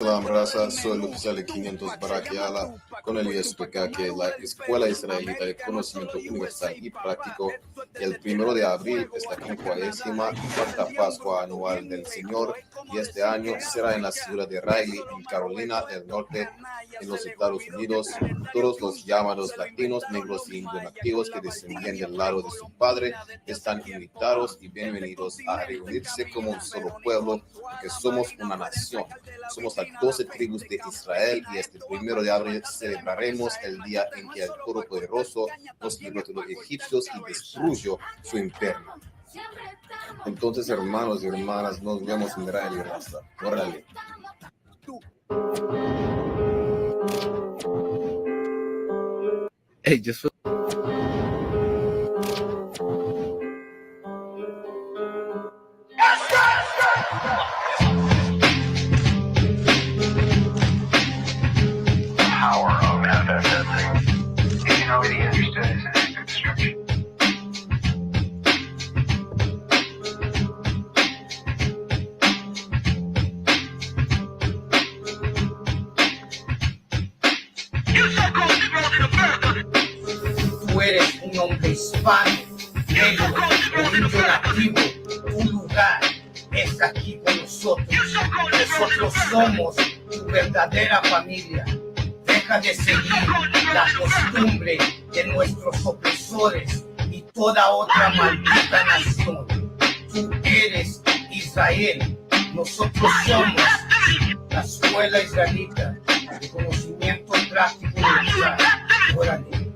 Salam raza, soy el oficial 500 Barakiala con el ISUPK, que es la Escuela Israelita de Conocimiento Universal y Práctico. El 1 de abril es la 54ª Pascua anual del Señor, y este año será en la ciudad de Raleigh, en Carolina del Norte, en los Estados Unidos. Todos los llamados latinos, negros y indonativos que descienden del lado de su padre están invitados y bienvenidos a reunirse como un solo pueblo, porque somos una nación. Somos las 12 tribus de Israel, y este 1 de abril celebraremos el día en que el Todopoderoso nos libró de los egipcios y destruyó su imperio. Entonces, hermanos y hermanas, nos vemos en Raleigh, raza. Órale. Hey, just power of FFF. If you know what he understood as an act of destruction. Tú eres un hombre hispano, negro, o nativo. Tu lugar es aquí con nosotros. Nosotros somos tu verdadera familia. Deja de seguir la costumbre de nuestros opresores y toda otra maldita nación. Tú eres Israel. Nosotros somos la escuela israelita de conocimiento práctico universal. Órale.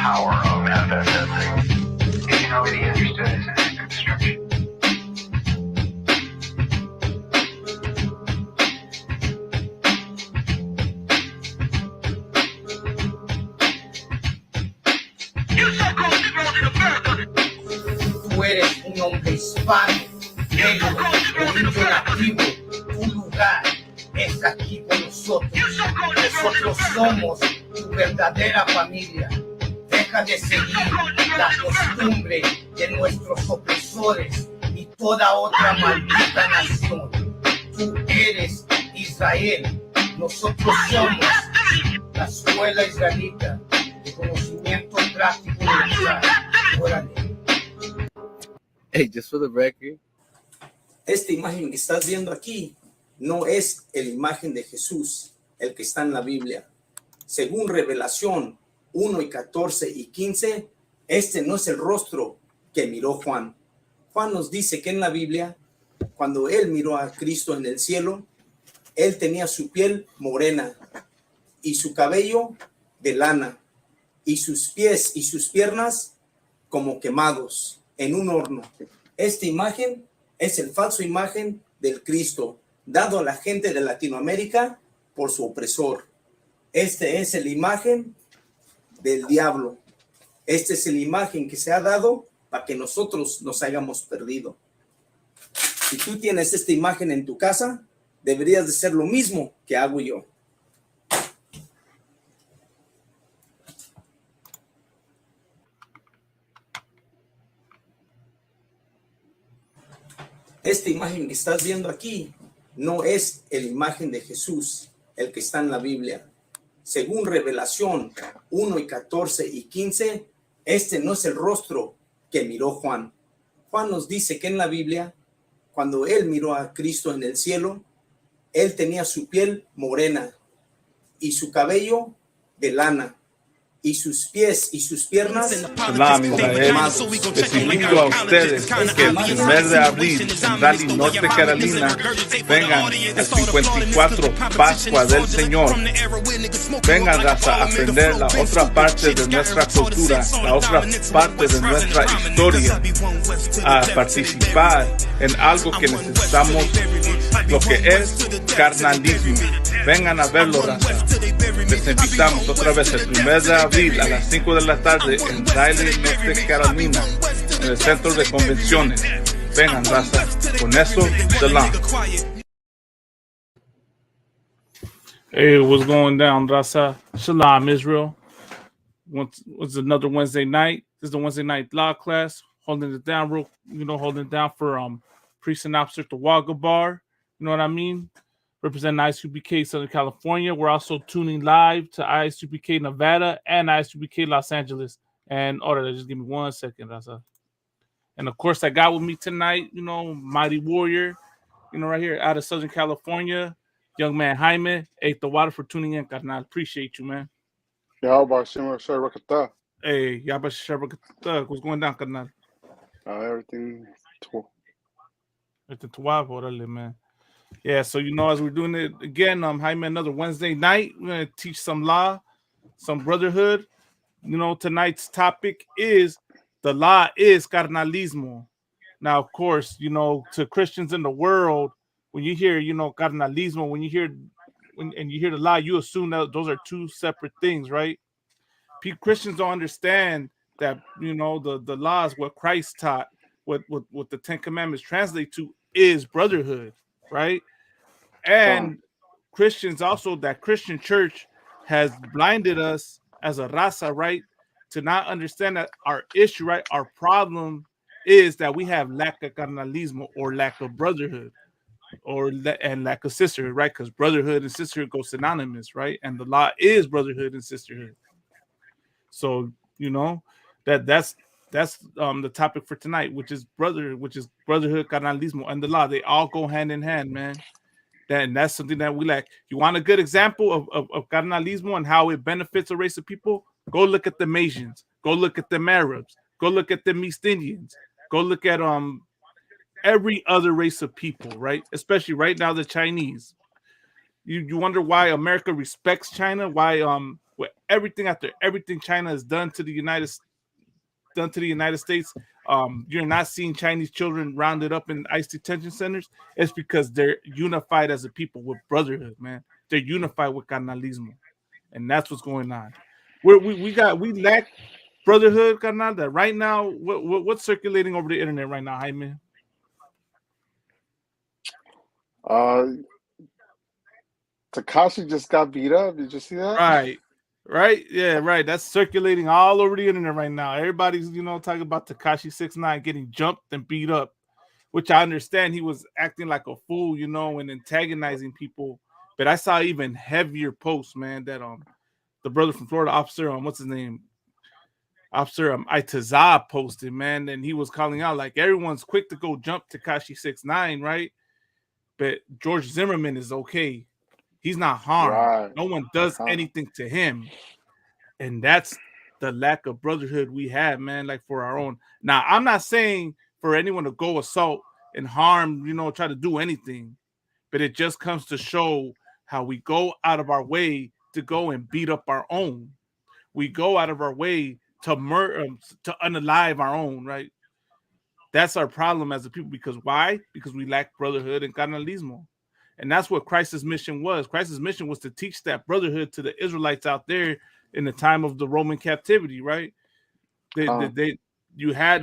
Power of FFF. If you know what he understood as an act of destruction. Tú eres un hombre hispano, negro, o nativo. Tu lugar es aquí con nosotros. Nosotros somos tu verdadera familia. Deja de seguir la costumbre de nuestros opresores y toda otra maldita nación. Tú eres Israel. Nosotros somos la escuela israelita de conocimiento práctico universal. Órale. hey, just for the record. Esta imagen que estás viendo aquí no es la imagen de Jesús, el que está en la Biblia. Según Revelación 1:14 y 15, este no es el rostro que miró Juan. Juan nos dice que en la Biblia, cuando él miró a Cristo en el cielo, él tenía su piel morena y su cabello de lana, y sus pies y sus piernas como quemados en un horno. Esta imagen es el falso imagen del Cristo, dado a la gente de Latinoamérica por su opresor. Este es la imagen del diablo. Esta es la imagen que se ha dado para que nosotros nos hayamos perdido. Si tú tienes esta imagen en tu casa, deberías de ser lo mismo que hago yo. Esta imagen que estás viendo aquí no es la imagen de Jesús, el que está en la Biblia. Según Revelación 1:14 y 15, este no es el rostro que miró Juan. Juan nos dice que en la Biblia, cuando él miró a Cristo en el cielo, él tenía su piel morena y su cabello de lana, y sus pies y sus piernas. Salam Israel, les invito a ustedes que el 1 de abril en Raleigh, Norte Carolina, vengan a 54 Pascua del Señor. Vengan a aprender la otra parte de nuestra cultura, la otra parte de nuestra historia, a participar en algo que necesitamos, lo que es carnalismo. Vengan a verlo, raza. Les invitamos otra vez el 1 de abril a las 5 de la tarde en Raleigh, Norte Carolina, en el centro de convenciones. Vengan, raza. Con eso, salam. Hey, what's going down, Rasa? Shalom, Israel. What's another Wednesday night? This is the Wednesday night law class. Holding it down holding it down for priest and officer to Wagga Bar. You know what I mean? Representing ISUPK Southern California. We're also tuning live to ISUPK Nevada and ISUPK Los Angeles. And just give me 1 second, Rasa. And of course, I got with me tonight, Mighty Warrior, right here out of Southern California. Young man Jaime, ate the water for tuning in, carnal. Appreciate you, man. Yeah, about Rakata. Hey, what's going down, carnal? Everything. It's 12, orale, man. Yeah, so as we're doing it again, Jaime, another Wednesday night, we're gonna teach some law, some brotherhood. Tonight's topic is the law is carnalismo. Now, of course, to Christians in the world, when you hear, carnalismo, when you hear the law, you assume that those are two separate things, right? Christians don't understand that, the laws, what Christ taught, what the Ten Commandments translate to is brotherhood, right? And Christians also, that Christian church has blinded us as a raza, right? To not understand that our issue, right? Our problem is that we have lack of carnalismo, or lack of brotherhood, and lack of sisterhood, right? Because brotherhood and sisterhood go synonymous, right? And the law is brotherhood and sisterhood. So that's the topic for tonight, which is brotherhood, carnalismo, and the law. They all go hand in hand, man. That's something that we lack. You want a good example of carnalismo and how it benefits a race of people? Go look at the Mayans. Go look at the Arabs. Go look at the East Indians. Go look at every other race of people, right? Especially right now, the Chinese. You wonder why America respects China? Why with everything China has done to the United States, you're not seeing Chinese children rounded up in ICE detention centers. It's because they're unified as a people with brotherhood, man. They're unified with carnalismo, and that's what's going on. We lack brotherhood, carnal. That right now, what's circulating over the internet right now, Jaime? Takashi just got beat up. Did you see that? Right, yeah, right. That's circulating all over the internet right now. Everybody's, talking about Tekashi 6ix9ine getting jumped and beat up, which I understand he was acting like a fool, and antagonizing people. But I saw even heavier posts, man, that the brother from Florida, Officer, what's his name? Officer Itazah posted, man, and he was calling out like everyone's quick to go jump Tekashi 6ix9ine, right? But George Zimmerman is okay. He's not harmed. Right. No one does anything to him. And that's the lack of brotherhood we have, man, like for our own. Now, I'm not saying for anyone to go assault and harm, try to do anything. But it just comes to show how we go out of our way to go and beat up our own. We go out of our way to to unalive our own, right? That's our problem as a people. Because why? Because we lack brotherhood and carnalismo. And that's what Christ's mission was. Christ's mission was to teach that brotherhood to the Israelites out there in the time of the Roman captivity, right? You had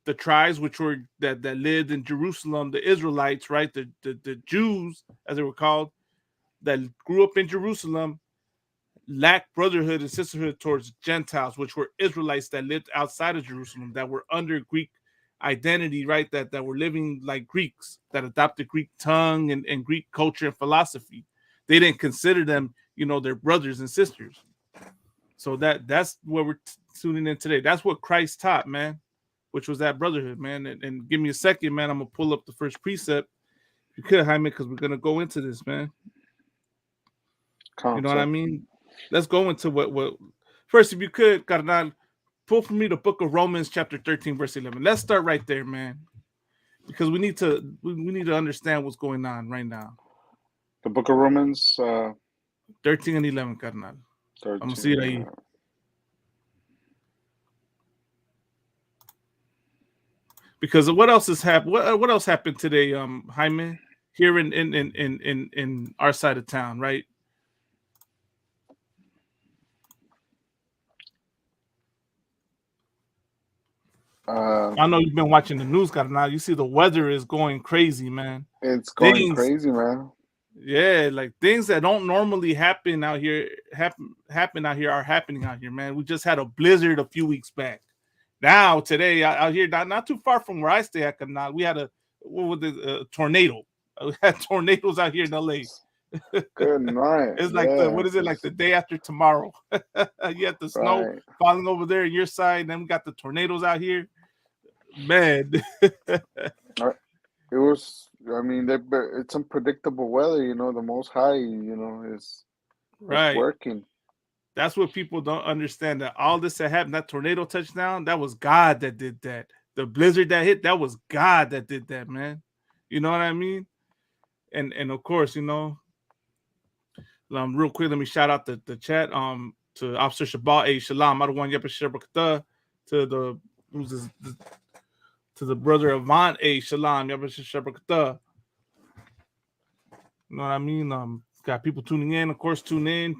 the tribes which were that lived in Jerusalem, the Israelites, right? The Jews, as they were called, that grew up in Jerusalem, lacked brotherhood and sisterhood towards Gentiles, which were Israelites that lived outside of Jerusalem, that were under Greek identity, right? That were living like Greeks, that adopted Greek tongue and Greek culture and philosophy. They didn't consider them, their brothers and sisters. So that's where we're tuning in today. That's what Christ taught, man, which was that brotherhood, man. And give me a second, man. I'm gonna pull up the first precept. You could, Jaime, because we're gonna go into this, man. You know what I mean? Let's go into what first, if you could, Carnal, pull for me the book of Romans, chapter 13, verse 11. Let's start right there, man, because we need to understand what's going on right now. The book of Romans, 13 and 11, Carnal. 13, I'm gonna see it ahí. Because what else has happened? What else happened today, Jaime, here in our side of town, right? I know you've been watching the news, Carnal. You see the weather is going crazy, man. It's going crazy, man. Yeah, like things that don't normally happen out here happen out here are happening out here, man. We just had a blizzard a few weeks back. Now today out here, not too far from where I stay at Canal, we had a what was it, a tornado. We had tornadoes out here in LA. Good night. It's like the Yeah, what is it like the day after tomorrow? You had the snow right. falling over there on your side, and then we got the tornadoes out here. Man, Uh, It was. I mean, it's unpredictable weather. The Most High, is right. working. That's what people don't understand. That all this that happened, that tornado touchdown, that was God that did that. The blizzard that hit, that was God that did that, man. You know what I mean? And of course, real quick, let me shout out the chat. To Officer Shabal A. Shalom, Adawan Yepa Shabakata, to the who's this, to the brother Avant A. Shalom, Yepa Shabakata. You know what I mean? Got people tuning in, of course, tune in.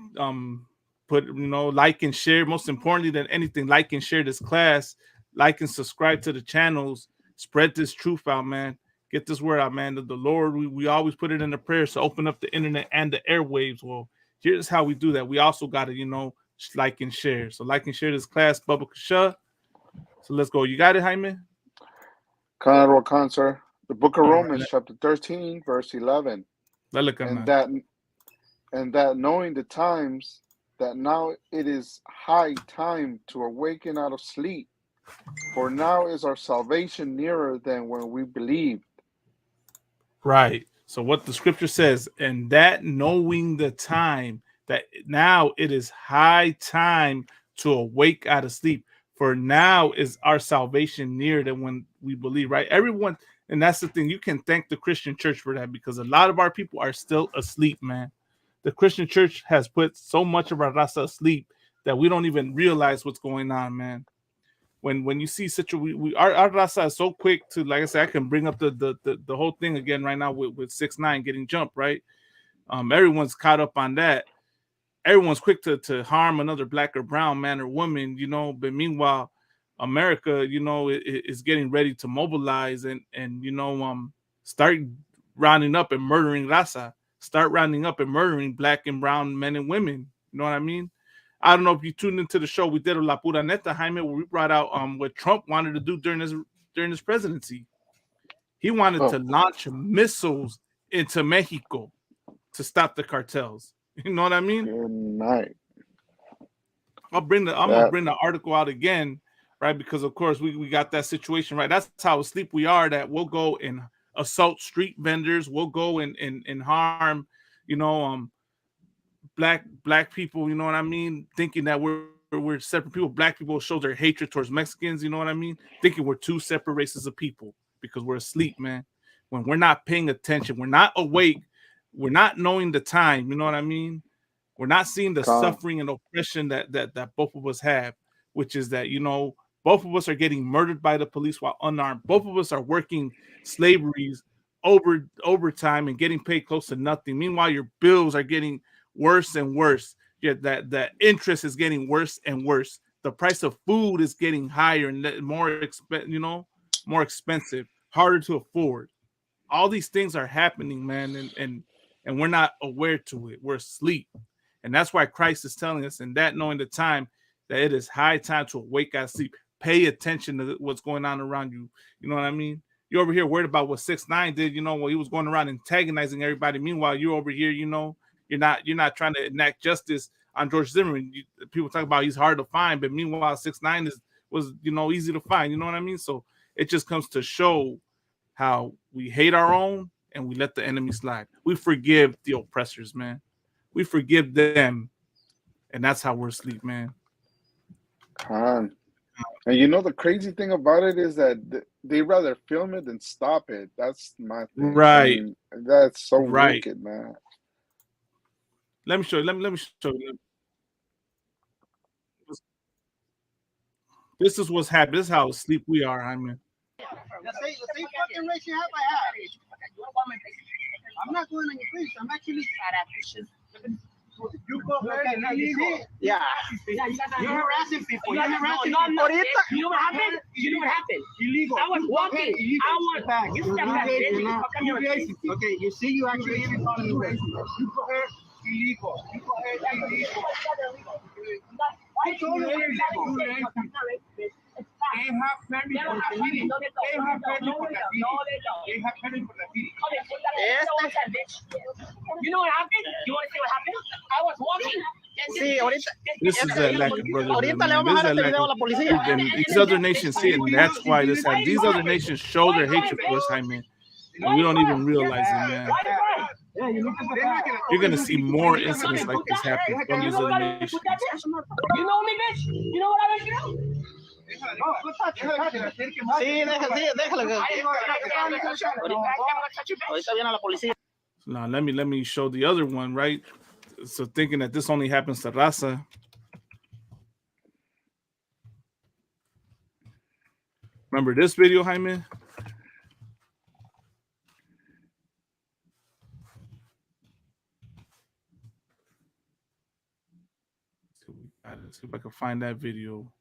Put like and share. Most importantly than anything, like and share this class. Like and subscribe to the channels. Spread this truth out, man. Get this word out, man. The Lord, we always put it in the prayers to open up the internet and the airwaves. Well, here's how we do that. We also got to, like and share. So like and share this class, Bubba Kasha. So let's go. You got it, Jaime? Conrad Cancer. The Book of All Romans, right. chapter 13, verse 11. And that knowing the times, that now it is high time to awaken out of sleep, for now is our salvation nearer than when we believed. Right. So what the scripture says, and that knowing the time, that now it is high time to awake out of sleep. For now is our salvation nearer than when we believe, right? Everyone, and that's the thing. You can thank the Christian church for that, because a lot of our people are still asleep, man. The Christian church has put so much of our raza asleep that we don't even realize what's going on, man. When you see such our raza is so quick to, like I said, I can bring up the whole thing again right now with 6ix9ine getting jumped, right? Everyone's caught up on that. Everyone's quick to harm another black or brown man or woman, but meanwhile America, is getting ready to mobilize and start rounding up and murdering raza, start rounding up and murdering black and brown men and women. You know what I mean? I don't know if you tuned into the show we did, La Pura Neta, Jaime, where we brought out what Trump wanted to do during his presidency. He wanted to launch missiles into Mexico to stop the cartels. You know what I mean? Good night. I'm gonna bring the article out again, right? Because of course we got that situation, right? That's how asleep we are, that we'll go and assault street vendors, we'll go and harm, black people, you know what I mean? Thinking that we're separate people. Black people show their hatred towards Mexicans, you know what I mean? Thinking we're two separate races of people because we're asleep, man. When we're not paying attention, we're not awake, we're not knowing the time, you know what I mean? We're not seeing the suffering and oppression that both of us have, which is that, both of us are getting murdered by the police while unarmed. Both of us are working slaveries overtime and getting paid close to nothing. Meanwhile, your bills are getting worse and worse. Yet that interest is getting worse and worse. The price of food is getting higher and more expensive, harder to afford. All these things are happening, man, and we're not aware to it. We're asleep. And that's why Christ is telling us, and that knowing the time, that it is high time to awake out of sleep. Pay attention to what's going on around you. You know what I mean? You're over here worried about what 6ix9ine did, he was going around antagonizing everybody. Meanwhile, you're over here, you're not trying to enact justice on George Zimmerman. People talk about he's hard to find, but meanwhile, 6ix9ine was easy to find. You know what I mean? So it just comes to show how we hate our own and we let the enemy slide. We forgive the oppressors, man. We forgive them, and that's how we're asleep, man. And the crazy thing about it is that they rather film it than stop it. That's my thing. Right. That's so wicked, man. Let me show you. Let me show you. This is what's happening. This is how asleep we are, I mean. The same fucking race you have, I have. I'm not going on your face. I'm actually. You go ahead. Okay, you see? Yeah. You're harassing people. You're harassing people. You know what happened? You know what happened? Illegal. I was walking. I was. Back. You You're step back. you're racist. Okay, you see, you actually even calling me racist. You go ahead. Illegal. You go ahead. Illegal. Why do you illegal? They have permit for graffiti. They have permit for graffiti. They have permit for graffiti. You know what happened? You want to see what happened? I was walking. Sí, ahorita. This is a lack of brotherhood. Ahorita le Man. vamos a This is dar a este lack video a la of, policía. and these other nations see it, and that's why this happened. These other nations show their hatred for us, Jaime. And we don't even realize it, man. You're gonna see more incidents like this happen from these other nations. You know me, bitch? You know what I went through? Sí, déjale. Ahorita viene la policía. Now let me show the other one, right? So thinking that this only happens to Raza. Remember this video, Jaime? Let's see if I can find that video.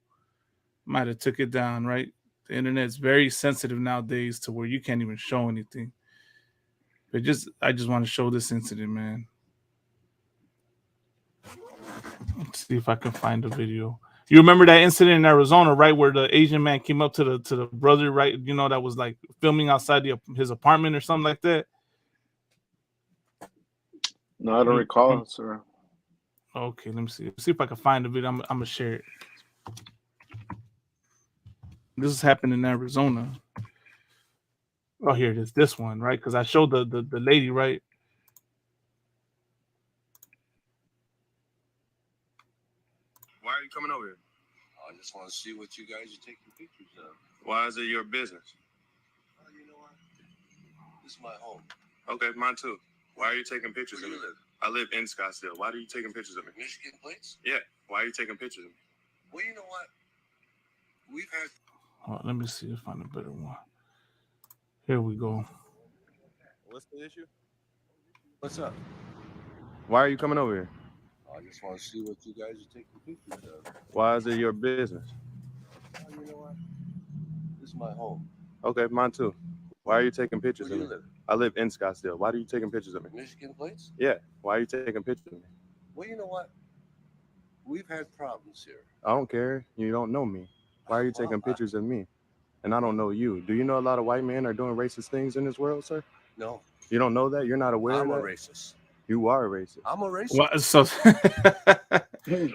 Might have took it down, right? The internet's very sensitive nowadays to where you can't even show anything. But I just want to show this incident, man. Let's see if I can find the video. You remember that incident in Arizona, right, where the Asian man came up to the brother, right? You know, that was like filming outside his apartment or something like that. No, I don't recall, sir. Okay, let me see. Let's see if I can find the video. I'm gonna share it. This is happening in Arizona. Oh, here it is. This one, right? Because I showed the lady, right? Why are you coming over here? I just want to see what you guys are taking pictures of. Why is it your business? Well, you know what? This is my home. Okay, mine too. Why are you taking pictures Where of you me? live? I live in Scottsdale. Why are you taking pictures of me? Michigan plates? Yeah. Why are you taking pictures of me? Well, you know what? We've had... Oh, let me see if I find a better one. Here we go. What's the issue? What's up? Why are you coming over here? I just want to see what you guys are taking pictures of. Why is it your business? Well, you know what? This is my home. Okay, mine too. Why are you taking pictures Where of do me? you live? I live in Scottsdale. Why are you taking pictures of me? Michigan plates? Yeah. Why are you taking pictures of me? Well, you know what? We've had problems here. I don't care. You don't know me. Why are you taking pictures of me? And I don't know you. Do you know a lot of white men are doing racist things in this world, sir? No. You don't know that? You're not aware I'm of a that? racist. You are a racist. I'm a racist. Well,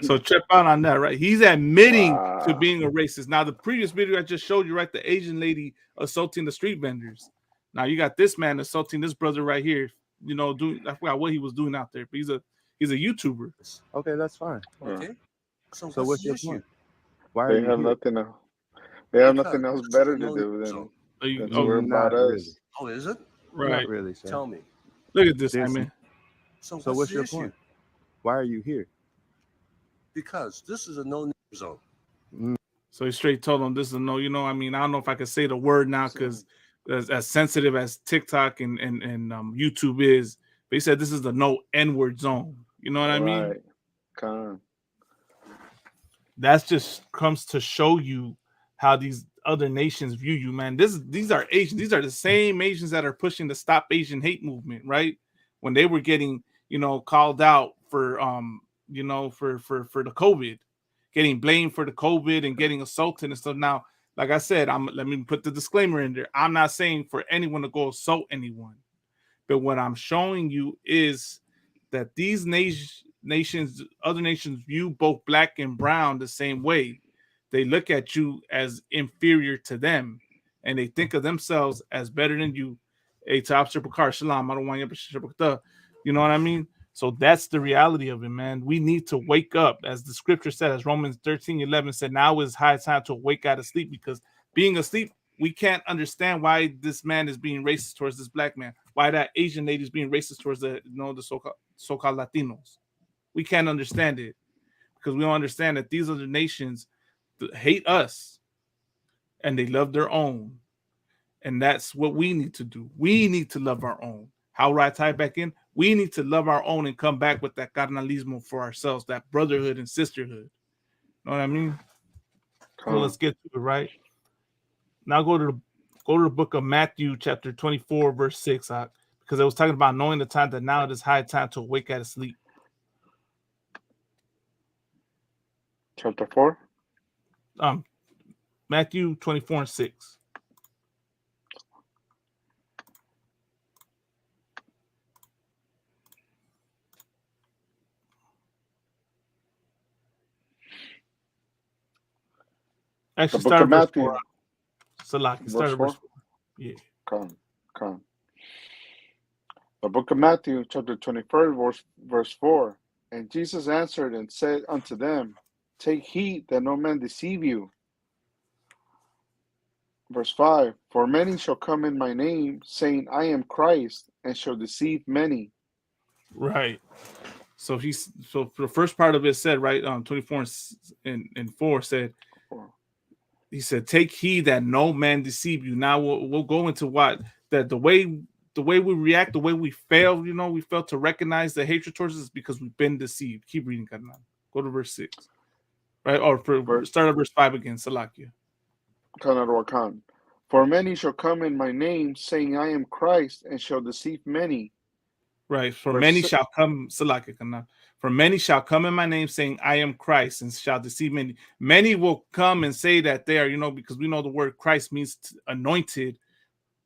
so trip out on that, right? He's admitting to being a racist. Now, the previous video I just showed you, right? The Asian lady assaulting the street vendors. Now you got this man assaulting this brother right here. You know, I forgot what he was doing out there, but he's a YouTuber. Okay, that's fine. Okay. So what's your point? Why are They you have here? nothing else. They have nothing else better to do than to worry about us. Really. Oh, is it? Right. Not really, sir. Tell me. Look at this, This- man. So what's the your issue? point? Why are you here? Because this is a no zone. So he straight told him this is a no. You know, I mean, I don't know if I can say the word now because as sensitive as TikTok and YouTube is, but he said this is the no N-word zone. You know what I mean? Right. Con. That's just comes to show you how these other nations view you, man. These are Asians. These are the same Asians that are pushing the Stop Asian Hate movement, right? When they were getting, called out for, for the COVID, getting blamed for the COVID and getting assaulted and stuff. Now, like I said, let me put the disclaimer in there. I'm not saying for anyone to go assault anyone, but what I'm showing you is that these nations, other nations view both black and brown the same way. They look at you as inferior to them, and they think of themselves as better than you. Hey, top triple car, shalom. I don't want you. You know what I mean? So that's the reality of it, man. We need to wake up, as the scripture says. Romans 13:11 said, "Now is high time to wake out of sleep," because being asleep, we can't understand why this man is being racist towards this black man. Why that Asian lady is being racist towards the so-called Latinos. We can't understand it because we don't understand that these other nations hate us and they love their own. And that's what we need to do. We need to love our own. How do I tie it back in? We need to love our own and come back with that carnalismo for ourselves, that brotherhood and sisterhood. Know what I mean? So let's get to it, right? Now go to the book of Matthew, chapter 24, verse 6, because I was talking about knowing the time that now it is high time to awake out of sleep. Chapter 4? Matthew 24 and 6. Actually, the book of Matthew. Salaki, start at verse 4. Yeah. Come. The book of Matthew, chapter 24, verse 4. And Jesus answered and said unto them, Take heed that no man deceive you. Verse 5. For many shall come in my name, saying, I am Christ, and shall deceive many. Right. So the first part of it said, right, 24 and 4 said, he said, take heed that no man deceive you. Now we'll go into what that the way we react, the way we fail, we fail to recognize the hatred towards us is because we've been deceived. Keep reading, Carnal. Go to verse 6. Right? Or start at verse 5 again, Salakia. For many shall come in my name, saying, I am Christ, and shall deceive many. Right. For many shall come, Salakia, Carnal. For many shall come in my name, saying, I am Christ, and shall deceive many. Many will come and say that they are, because we know the word Christ means anointed.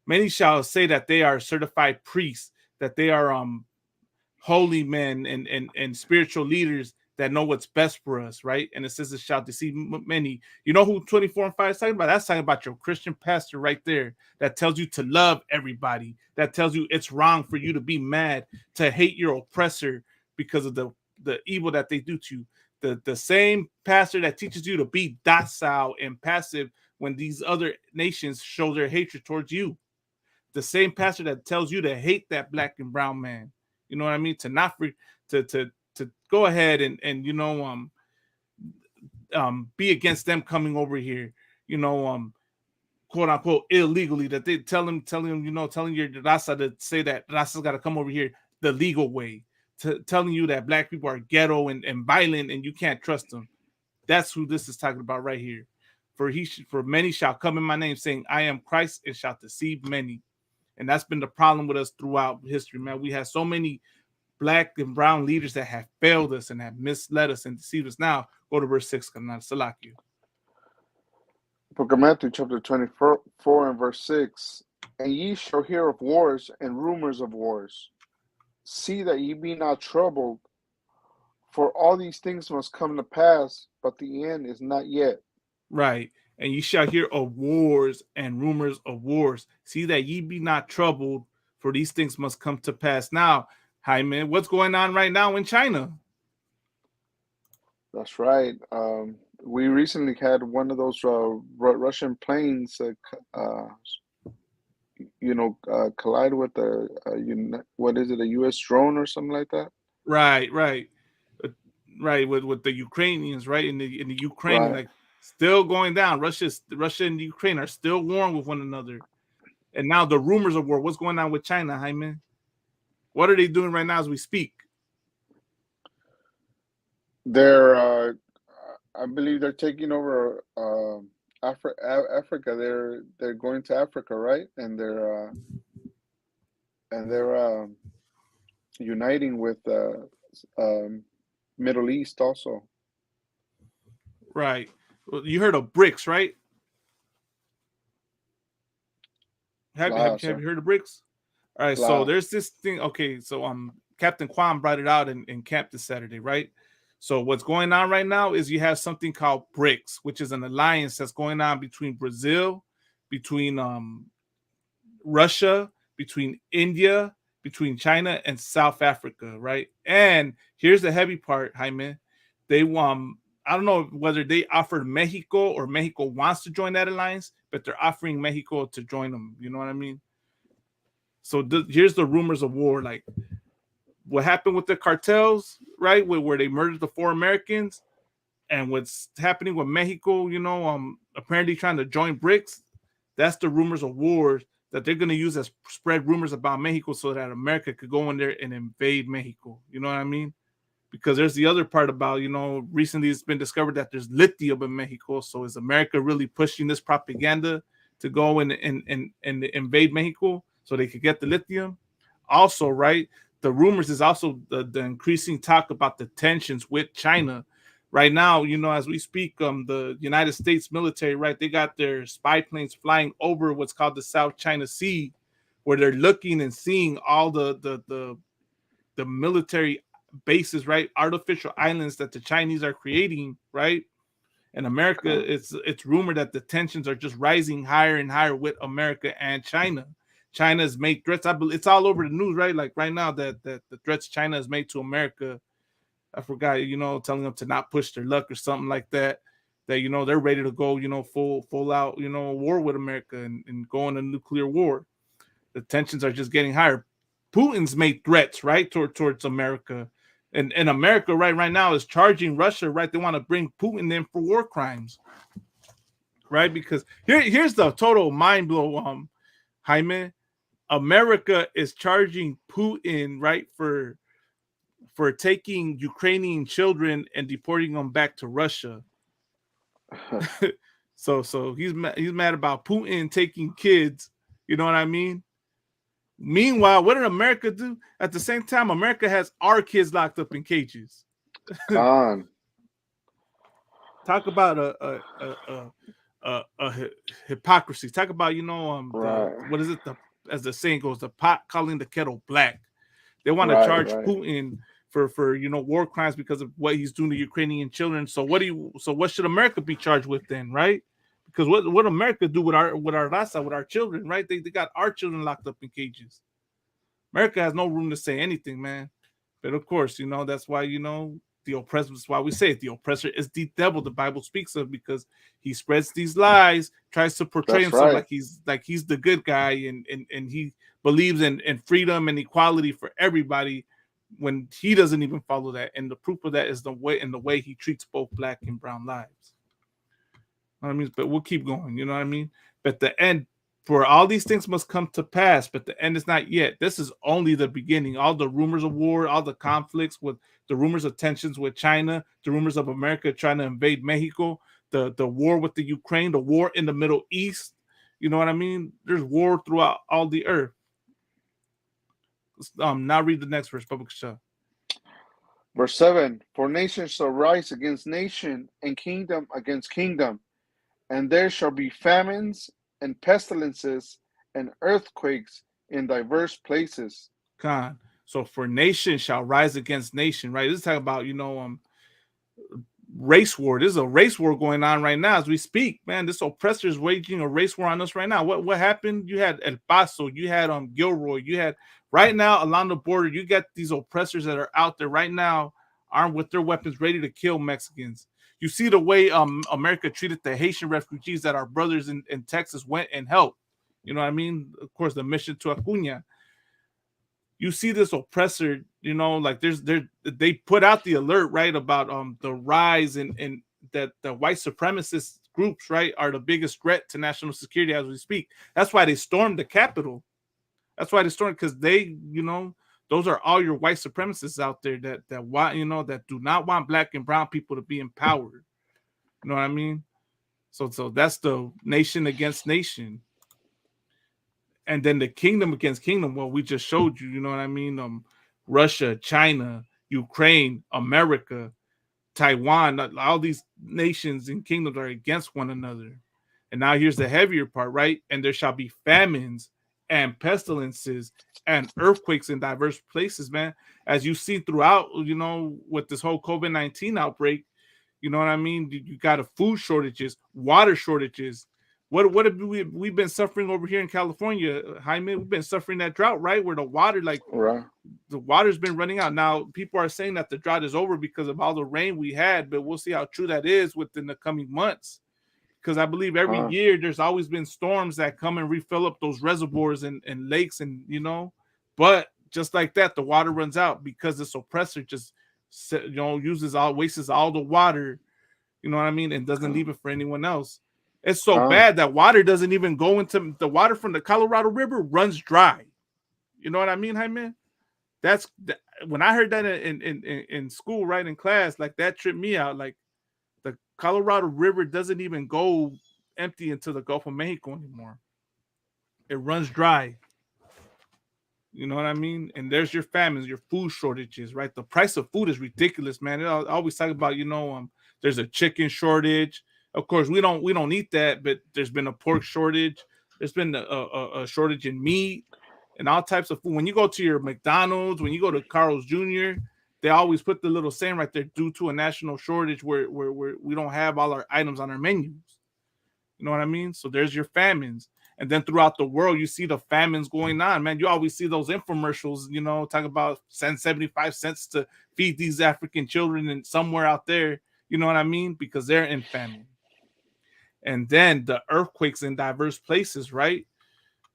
Many shall say that they are certified priests, that they are holy men and spiritual leaders that know what's best for us, right? And it says it shall deceive many. You know who 24 and 5 is talking about? That's talking about your Christian pastor right there that tells you to love everybody, that tells you it's wrong for you to be mad, to hate your oppressor because of the evil that they do to you. The same pastor that teaches you to be docile and passive when these other nations show their hatred towards you. The same pastor that tells you to hate that black and brown man. You know what I mean? To not to go ahead and be against them coming over here, quote unquote illegally, that they telling your Rasa to say that Rasa's got to come over here the legal way, telling you that black people are ghetto and violent and you can't trust them. That's who this is talking about right here. For many shall come in my name, saying, I am Christ, and shall deceive many. And that's been the problem with us throughout history, man. We have so many black and brown leaders that have failed us and have misled us and deceived us. Now, go to verse 6, Kanal Salakia. Book of Matthew, chapter 24 and verse 6. And ye shall hear of wars and rumors of wars. See that ye be not troubled, for all these things must come to pass, but the end is not yet. Right. And ye shall hear of wars and rumors of wars. See that ye be not troubled, for these things must come to pass. Now, Jaime, what's going on right now in China? That's right. We recently had one of those Russian planes, collide with what is it, a U.S. drone or something like that? Right. With the Ukrainians, right? In the Ukraine, right. Like still going down. Russia and Ukraine are still warring with one another. And now the rumors of war. What's going on with China, Jaime? What are they doing right now as we speak? They're, I believe they're taking over Africa. They're going to Africa, right? And they're uniting with Middle East also. Right. Well, you heard of BRICS, right? Have you heard of BRICS? All right. So there's this thing. Okay. So Captain Kwan brought it out in camp this Saturday, right? So what's going on right now is you have something called BRICS, which is an alliance that's going on between Brazil, between Russia, between India, between China and South Africa, right? And here's the heavy part, Jaime. They I don't know whether they offered Mexico or Mexico wants to join that alliance, but they're offering Mexico to join them. You know what I mean? So here's the rumors of war, like what happened with the cartels, right? Where they murdered the 4 Americans, and what's happening with Mexico, apparently trying to join BRICS. That's the rumors of wars that they're going to use as spread rumors about Mexico so that America could go in there and invade Mexico. You know what I mean? Because there's the other part about, recently it's been discovered that there's lithium in Mexico. So is America really pushing this propaganda to go and invade Mexico so they could get the lithium? Also, right, the rumors is also the increasing talk about the tensions with China. Right now, as we speak, the United States military, right, they got their spy planes flying over what's called the South China Sea, where they're looking and seeing all the military bases, right, artificial islands that the Chinese are creating, right? And America, it's rumored that the tensions are just rising higher and higher with America and China. China has made threats. I believe it's all over the news, right? Like right now, that the threats China has made to America. I forgot, telling them to not push their luck or something like that. That they're ready to go, full out, war with America and go on a nuclear war. The tensions are just getting higher. Putin's made threats, right, towards America. And America right now is charging Russia, right? They want to bring Putin in for war crimes, right? Because here's the total mind blow, Jaime. America is charging Putin, right, for taking Ukrainian children and deporting them back to Russia. so he's mad about Putin taking kids. You know what I mean? Meanwhile, what did America do? At the same time, America has our kids locked up in cages. Talk about a hypocrisy. Talk about what is it? As the saying goes, the pot calling the kettle black. They want to charge Putin for war crimes because of what he's doing to Ukrainian children. So what should America be charged with then, right? Because what America do with our raza, with our children, right? They got our children locked up in cages. America has no room to say anything, man. But of course, that's why the oppressor. That's why we say it. The oppressor is the devil. The Bible speaks of, because he spreads these lies, tries to portray himself like he's the good guy, and he believes in freedom and equality for everybody, when he doesn't even follow that. And the proof of that is the way he treats both black and brown lives. You know what I mean? But we'll keep going. You know what I mean? But the end, for all these things must come to pass, but the end is not yet. This is only the beginning. All the rumors of war, all the conflicts, with the rumors of tensions with China, the rumors of America trying to invade Mexico, the war with the Ukraine, the war in the Middle East. You know what I mean? There's war throughout all the earth. Now read the next verse, Public Shah. Verse 7, for nation shall rise against nation, and kingdom against kingdom, and there shall be famines and pestilences and earthquakes in diverse places. Khan. So for nation shall rise against nation, right? This is talking about, race war. This is a race war going on right now as we speak, man. This oppressor is waging a race war on us right now. What happened? You had El Paso, you had Gilroy, you had right now along the border, you got these oppressors that are out there right now, armed with their weapons, ready to kill Mexicans. You see the way America treated the Haitian refugees that our brothers in Texas went and helped. You know what I mean? Of course, the mission to Acuña. You see this oppressor, like they put out the alert, right, about the rise in that the white supremacist groups, right, are the biggest threat to national security as we speak. That's why they stormed the Capitol. That's why they stormed, because they, those are all your white supremacists out there that want, that do not want black and brown people to be empowered. You know what I mean? So that's the nation against nation. And then the kingdom against kingdom. Well, we just showed you, you know what I mean? Russia, China, Ukraine, America, Taiwan, all these nations and kingdoms are against one another. And now here's the heavier part, right? And there shall be famines and pestilences and earthquakes in diverse places, man. As you see throughout, with this whole COVID-19 outbreak, you know what I mean? You got food shortages, water shortages. What have we been suffering over here in California, Jaime? We've been suffering that drought, right? Where the water, the water's been running out. Now, people are saying that the drought is over because of all the rain we had, but we'll see how true that is within the coming months. Because I believe every year there's always been storms that come and refill up those reservoirs and lakes, and but just like that, the water runs out because this oppressor just wastes all the water, you know what I mean, and doesn't leave it for anyone else. It's so bad that water doesn't even go into the water from the Colorado River runs dry. You know what I mean, Jaime? That's when I heard that in school, right, in class, like that tripped me out. Like the Colorado River doesn't even go empty into the Gulf of Mexico anymore. It runs dry. You know what I mean? And there's your famines, your food shortages, right? The price of food is ridiculous, man. It always talk about, there's a chicken shortage. Of course, we don't eat that, but there's been a pork shortage. There's been a shortage in meat and all types of food. When you go to your McDonald's, when you go to Carl's Jr., they always put the little saying right there, due to a national shortage where we don't have all our items on our menus. You know what I mean? So there's your famines. And then throughout the world, you see the famines going on, man. You always see those infomercials, talk about send 75 cents to feed these African children and somewhere out there, you know what I mean? Because they're in famine. And then the earthquakes in diverse places, right?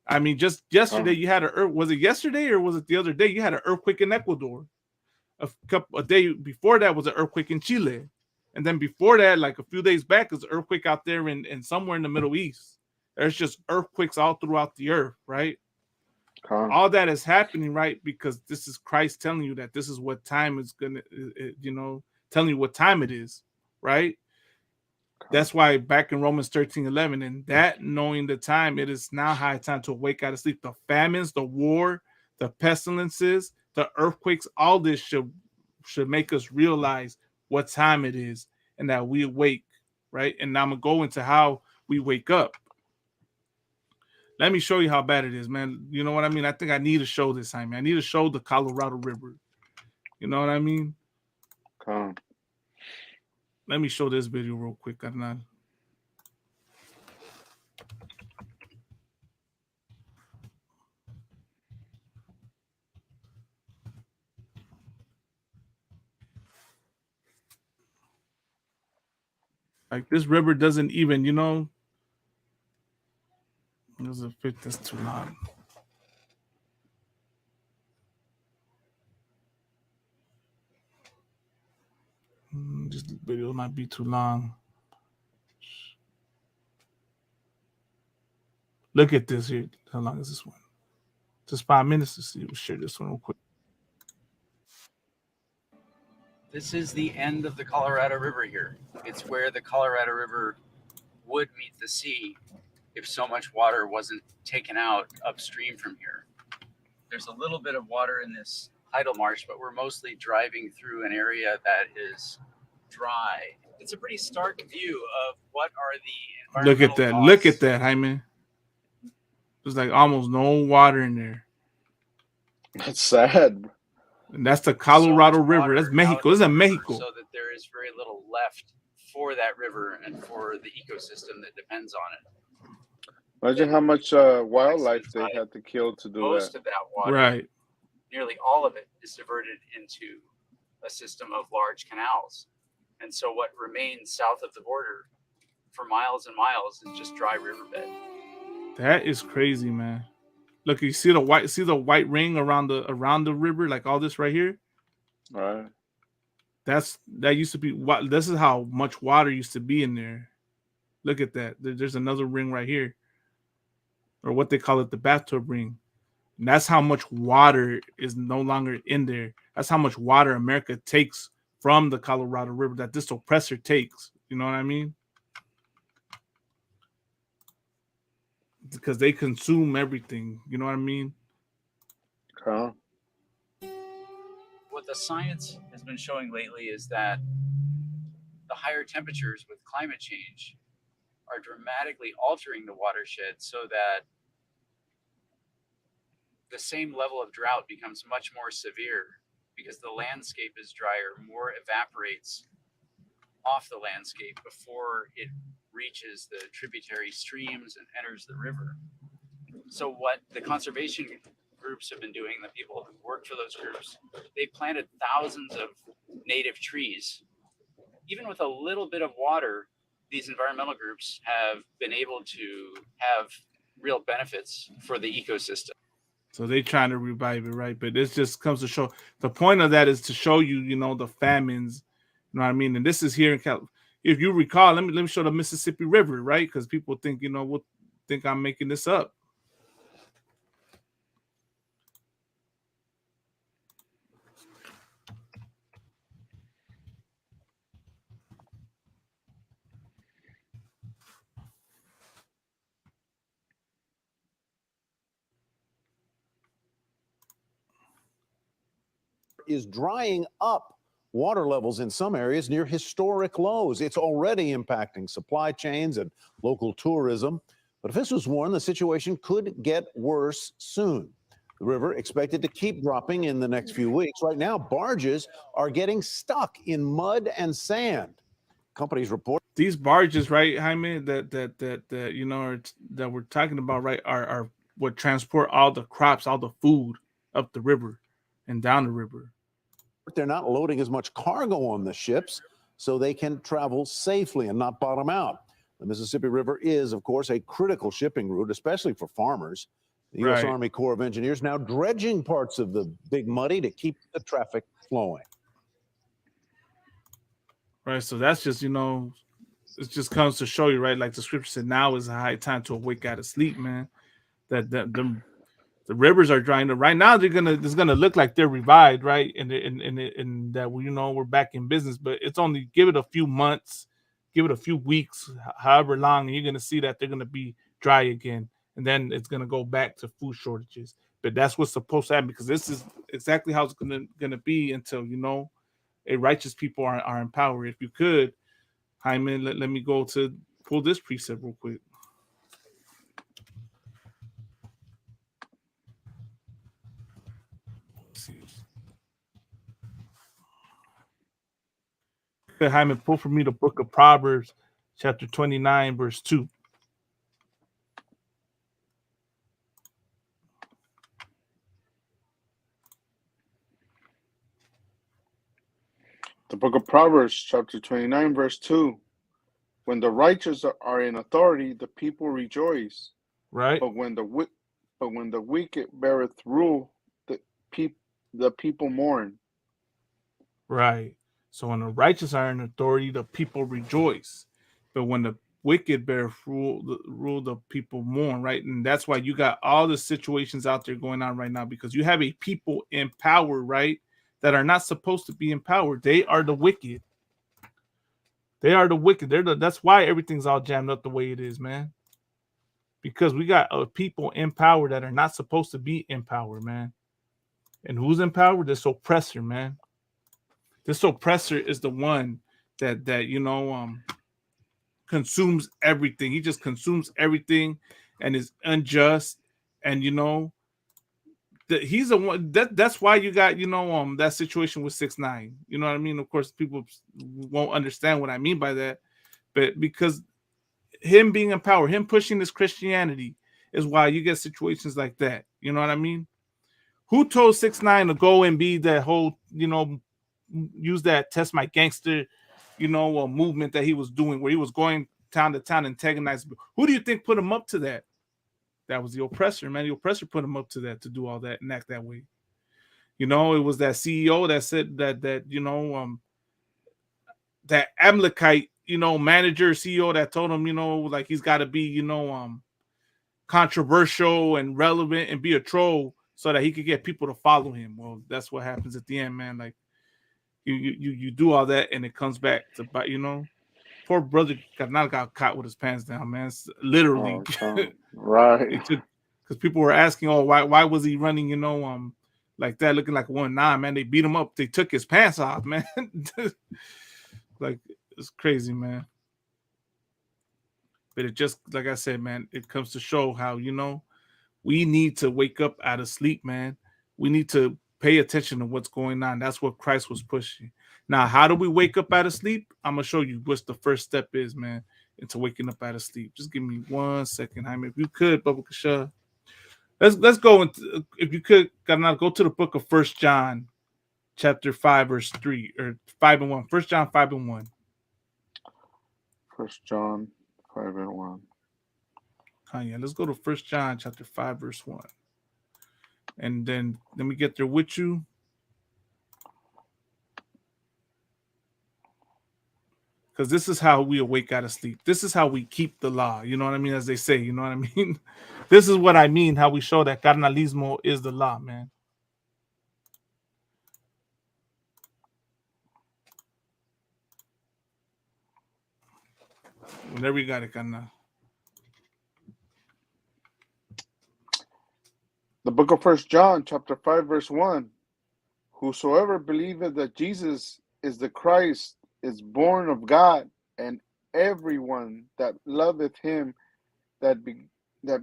I mean, just yesterday you had was it yesterday or was it the other day? You had an earthquake in Ecuador. A day before that was an earthquake in Chile. And then before that, like a few days back, is an earthquake out there in somewhere in the Middle East. There's just earthquakes all throughout the earth, right? All that is happening, right? Because this is Christ telling you that this is what time is going to, telling you what time it is, right? That's why back in Romans 13:11, and that knowing the time, it is now high time to awake out of sleep. The famines, the war, the pestilences, the earthquakes, all this should make us realize what time it is and that we awake, right? And now I'm going to go into how we wake up. Let me show you how bad it is, man. You know what I mean? I think I need to show this, Jaime. I need to show the Colorado River. You know what I mean? Let me show this video real quick, Carnal. Like this river doesn't even, doesn't fit. That's too long. This video might be too long. Look at this here. How long is this one? Just 5 minutes to see. We'll share this one real quick. This is the end of the Colorado River here. It's where the Colorado River would meet the sea if so much water wasn't taken out upstream from here. There's a little bit of water in this tidal marsh, but we're mostly driving through an area that is dry. It's a pretty stark view of what are the environmental Look at that. costs. Look at that, Jaime. There's like almost no water in there. That's sad. And that's the Colorado River. That's Mexico. This is Mexico. So that there is very little left for that river and for the ecosystem that depends on it. Imagine how much wildlife they had to kill to do Most that. of that water, right? Nearly all of it is diverted into a system of large canals. And so what remains south of the border for miles and miles is just dry riverbed. That is crazy, man. Look, you see the white ring around the river, like all this right here? Right. That used to be what this is how much water used to be in there. Look at that. There's another ring right here. Or what they call it, the bathtub ring. And that's how much water is no longer in there. That's how much water America takes from the Colorado River, that this oppressor takes. You know what I mean? Because they consume everything. You know what I mean? Huh? What the science has been showing lately is that the higher temperatures with climate change are dramatically altering the watershed so that the same level of drought becomes much more severe because the landscape is drier, more evaporates off the landscape before it reaches the tributary streams and enters the river. So what the conservation groups have been doing, the people who work for those groups, they planted thousands of native trees. Even with a little bit of water, these environmental groups have been able to have real benefits for the ecosystem. So they're trying to revive it, right? But this just comes to show, the point of that is to show you, the famines, you know what I mean? And this is here in if you recall, let me show the Mississippi River, right? Because people think, will think I'm making this up. Is drying up. Water levels in some areas near historic lows. It's already impacting supply chains and local tourism. But officials warn the situation could get worse soon. The river expected to keep dropping in the next few weeks. Right now, barges are getting stuck in mud and sand. Companies report these barges, right, Jaime, that we're talking about, right, are what transport all the crops, all the food up the river and down the river. They're not loading as much cargo on the ships so they can travel safely and not bottom out. The Mississippi River is, of course, a critical shipping route, especially for farmers. The U.S. Army Corps of Engineers now dredging parts of the Big Muddy to keep the traffic flowing. Right, so that's just, it just comes to show you, right, like the scripture said, now is a high time to awake out of sleep, man. That the rivers are drying up. Right now, it's gonna look like they're revived, right? And that we're back in business, but it's only give it a few months, give it a few weeks, however long, and you're gonna see that they're gonna be dry again, and then it's gonna go back to food shortages. But that's what's supposed to happen, because this is exactly how it's gonna be until a righteous people are in power. If you could, Hyman, let me go to pull this precept real quick. Hyman, pull for me the book of Proverbs, chapter 29, verse 2. The book of Proverbs, chapter 29, verse 2. When the righteous are in authority, the people rejoice. Right. But when the wicked beareth rule, the people mourn. Right. So when the righteous are in authority, the people rejoice. But when the wicked bear rule, the people mourn, right? And that's why you got all the situations out there going on right now, because you have a people in power, right, that are not supposed to be in power. They are the wicked. They are the wicked. That's why everything's all jammed up the way it is, man. Because we got people in power that are not supposed to be in power, man. And who's in power? This oppressor, man. This oppressor is the one that consumes everything. He just consumes everything and is unjust. And he's the one that's why you got that situation with 6ix9ine. You know what I mean? Of course, people won't understand what I mean by that, but because him being in power, him pushing this Christianity, is why you get situations like that. You know what I mean? Who told 6ix9ine to go and be that whole, use that test my gangster, movement that he was doing, where he was going town to town antagonizing? Who do you think put him up to that? That was the oppressor, man. The oppressor put him up to that, to do all that and act that way. It was that CEO that said that that Amalekite, manager, CEO, that told him, like he's got to be, controversial and relevant and be a troll so that he could get people to follow him. Well, that's what happens at the end, man. Like you do all that and it comes back to bite, Poor brother got caught with his pants down, man. It's literally, right. Because people were asking, oh, why was he running, like that, looking like 1-9, man? They beat him up. They took his pants off, man. Like, it's crazy, man. But it just, like I said, man, it comes to show how, we need to wake up out of sleep, man. We need to pay attention to what's going on. That's what Christ was pushing. Now, how do we wake up out of sleep? I'm going to show you what the first step is, man, into waking up out of sleep. Just give me 1 second, Jaime. If you could, Baba Kasha. Let's go into, if you could, go to the book of 1 John, chapter 5, verse 3, or 5 and 1. 1 John 5 and 1. 1 John 5 and 1. Yeah, let's go to 1 John chapter 5, verse 1. And then let me get there with you. Because this is how we awake out of sleep. This is how we keep the law. You know what I mean? As they say, you know what I mean? This is what I mean, how we show that carnalismo is the law, man. Whenever you got it, carnal. The book of 1 John, chapter 5, verse 1. Whosoever believeth that Jesus is the Christ is born of God, and everyone that loveth him that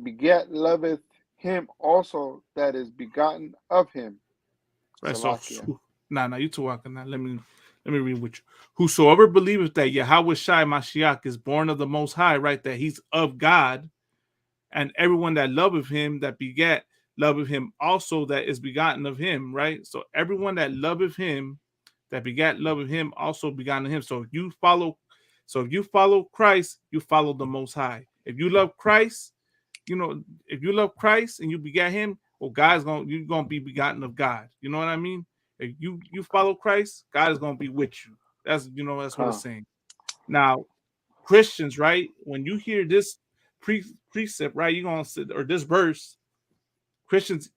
begat loveth him also that is begotten of him. Right. So Salakia. nah, you two walking now. Let me read with you. Whosoever believeth that Yahweh Shai Mashiach is born of the Most High, right? That he's of God, and everyone that loveth him that begat loveth him also that is begotten of him, right? So everyone that loveth him that begat loveth him also begotten of him. So if you follow Christ, you follow the Most High. If you love Christ, you know, if you love Christ and you begat him, well, you're gonna be begotten of God. You know what I mean? If you follow Christ, God is gonna be with you. That's what it's saying. Now, Christians, right? When you hear this precept, right, you're gonna sit, or this verse, Christians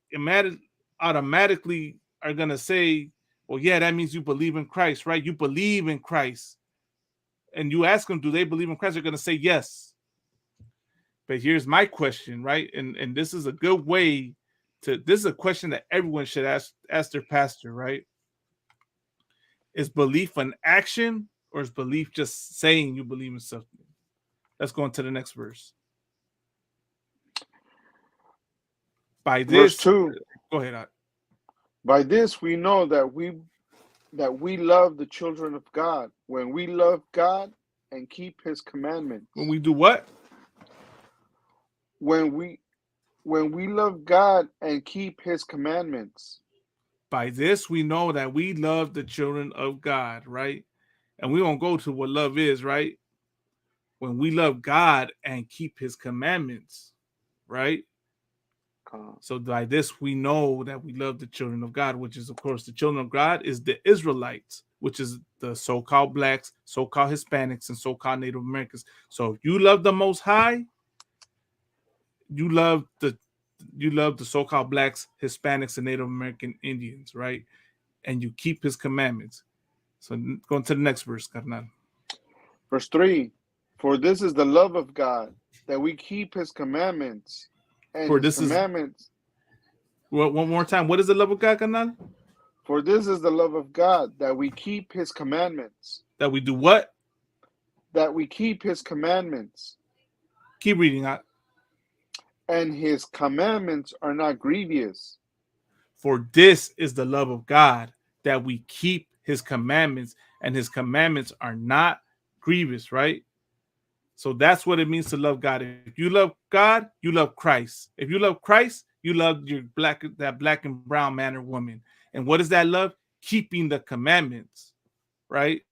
automatically are gonna say, well, yeah, that means you believe in Christ, right? You believe in Christ. And you ask them, do they believe in Christ? They're gonna say yes. But here's my question, right? And this is a good way this is a question that everyone should ask their pastor, right? Is belief an action, or is belief just saying you believe in something? Let's go on to the next verse. By Verse this, 2. go ahead. By this we know that we love the children of God, when we love God and keep his commandments. When we do what? When we love God and keep his commandments. By this we know that we love the children of God, right? And we're gonna go to what love is, right? When we love God and keep his commandments, right? So by this we know that we love the children of God, which is, of course, the children of God is the Israelites, which is the so-called blacks, so-called Hispanics, and so-called Native Americans. So if you love the Most High, you love the so-called blacks, Hispanics, and Native American Indians, right? And you keep his commandments. So going to the next verse, carnal. Verse 3. For this is the love of God, that we keep his commandments, and his commandments. Well, one more time. What is the love of God, carnal? For this is the love of God, that we keep his commandments. That we do what? That we keep his commandments. Keep reading out. And his commandments are not grievous. For this is the love of God, that we keep his commandments, and his commandments are not grievous, right? So that's what it means to love God. If you love God, you love Christ. If you love Christ, you love that black and brown man or woman. And what is that love? Keeping the commandments, right?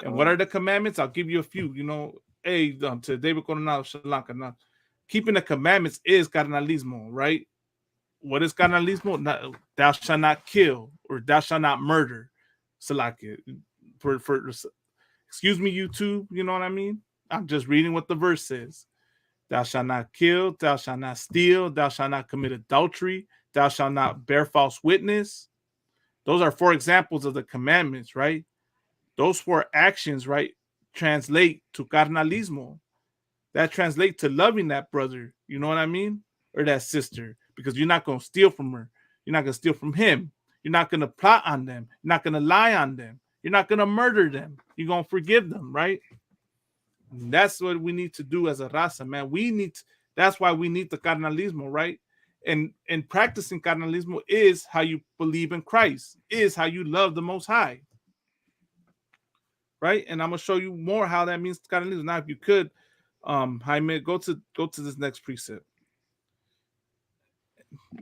And what are the commandments? I'll give you a few. You know, to David Coronado Shalanka. Keeping the commandments is carnalismo, right? What is carnalismo? Thou shalt not kill, or thou shalt not murder. Salakia. Excuse me, YouTube. You know what I mean? I'm just reading what the verse says. Thou shalt not kill, thou shalt not steal, thou shalt not commit adultery, thou shalt not bear false witness. Those are 4 examples of the commandments, right? Those 4 actions, right, translate to carnalismo. That translates to loving that brother, you know what I mean? Or that sister, because you're not going to steal from her. You're not going to steal from him. You're not going to plot on them. You're not going to lie on them. You're not going to murder them. You're going to forgive them, right? And that's what we need to do as a raza, man. That's why we need the carnalismo, right? And practicing carnalismo is how you believe in Christ, is how you love the Most High, right? And I'm gonna show you more how that means carnalismo. Now, if you could, Jaime, go to this next precept.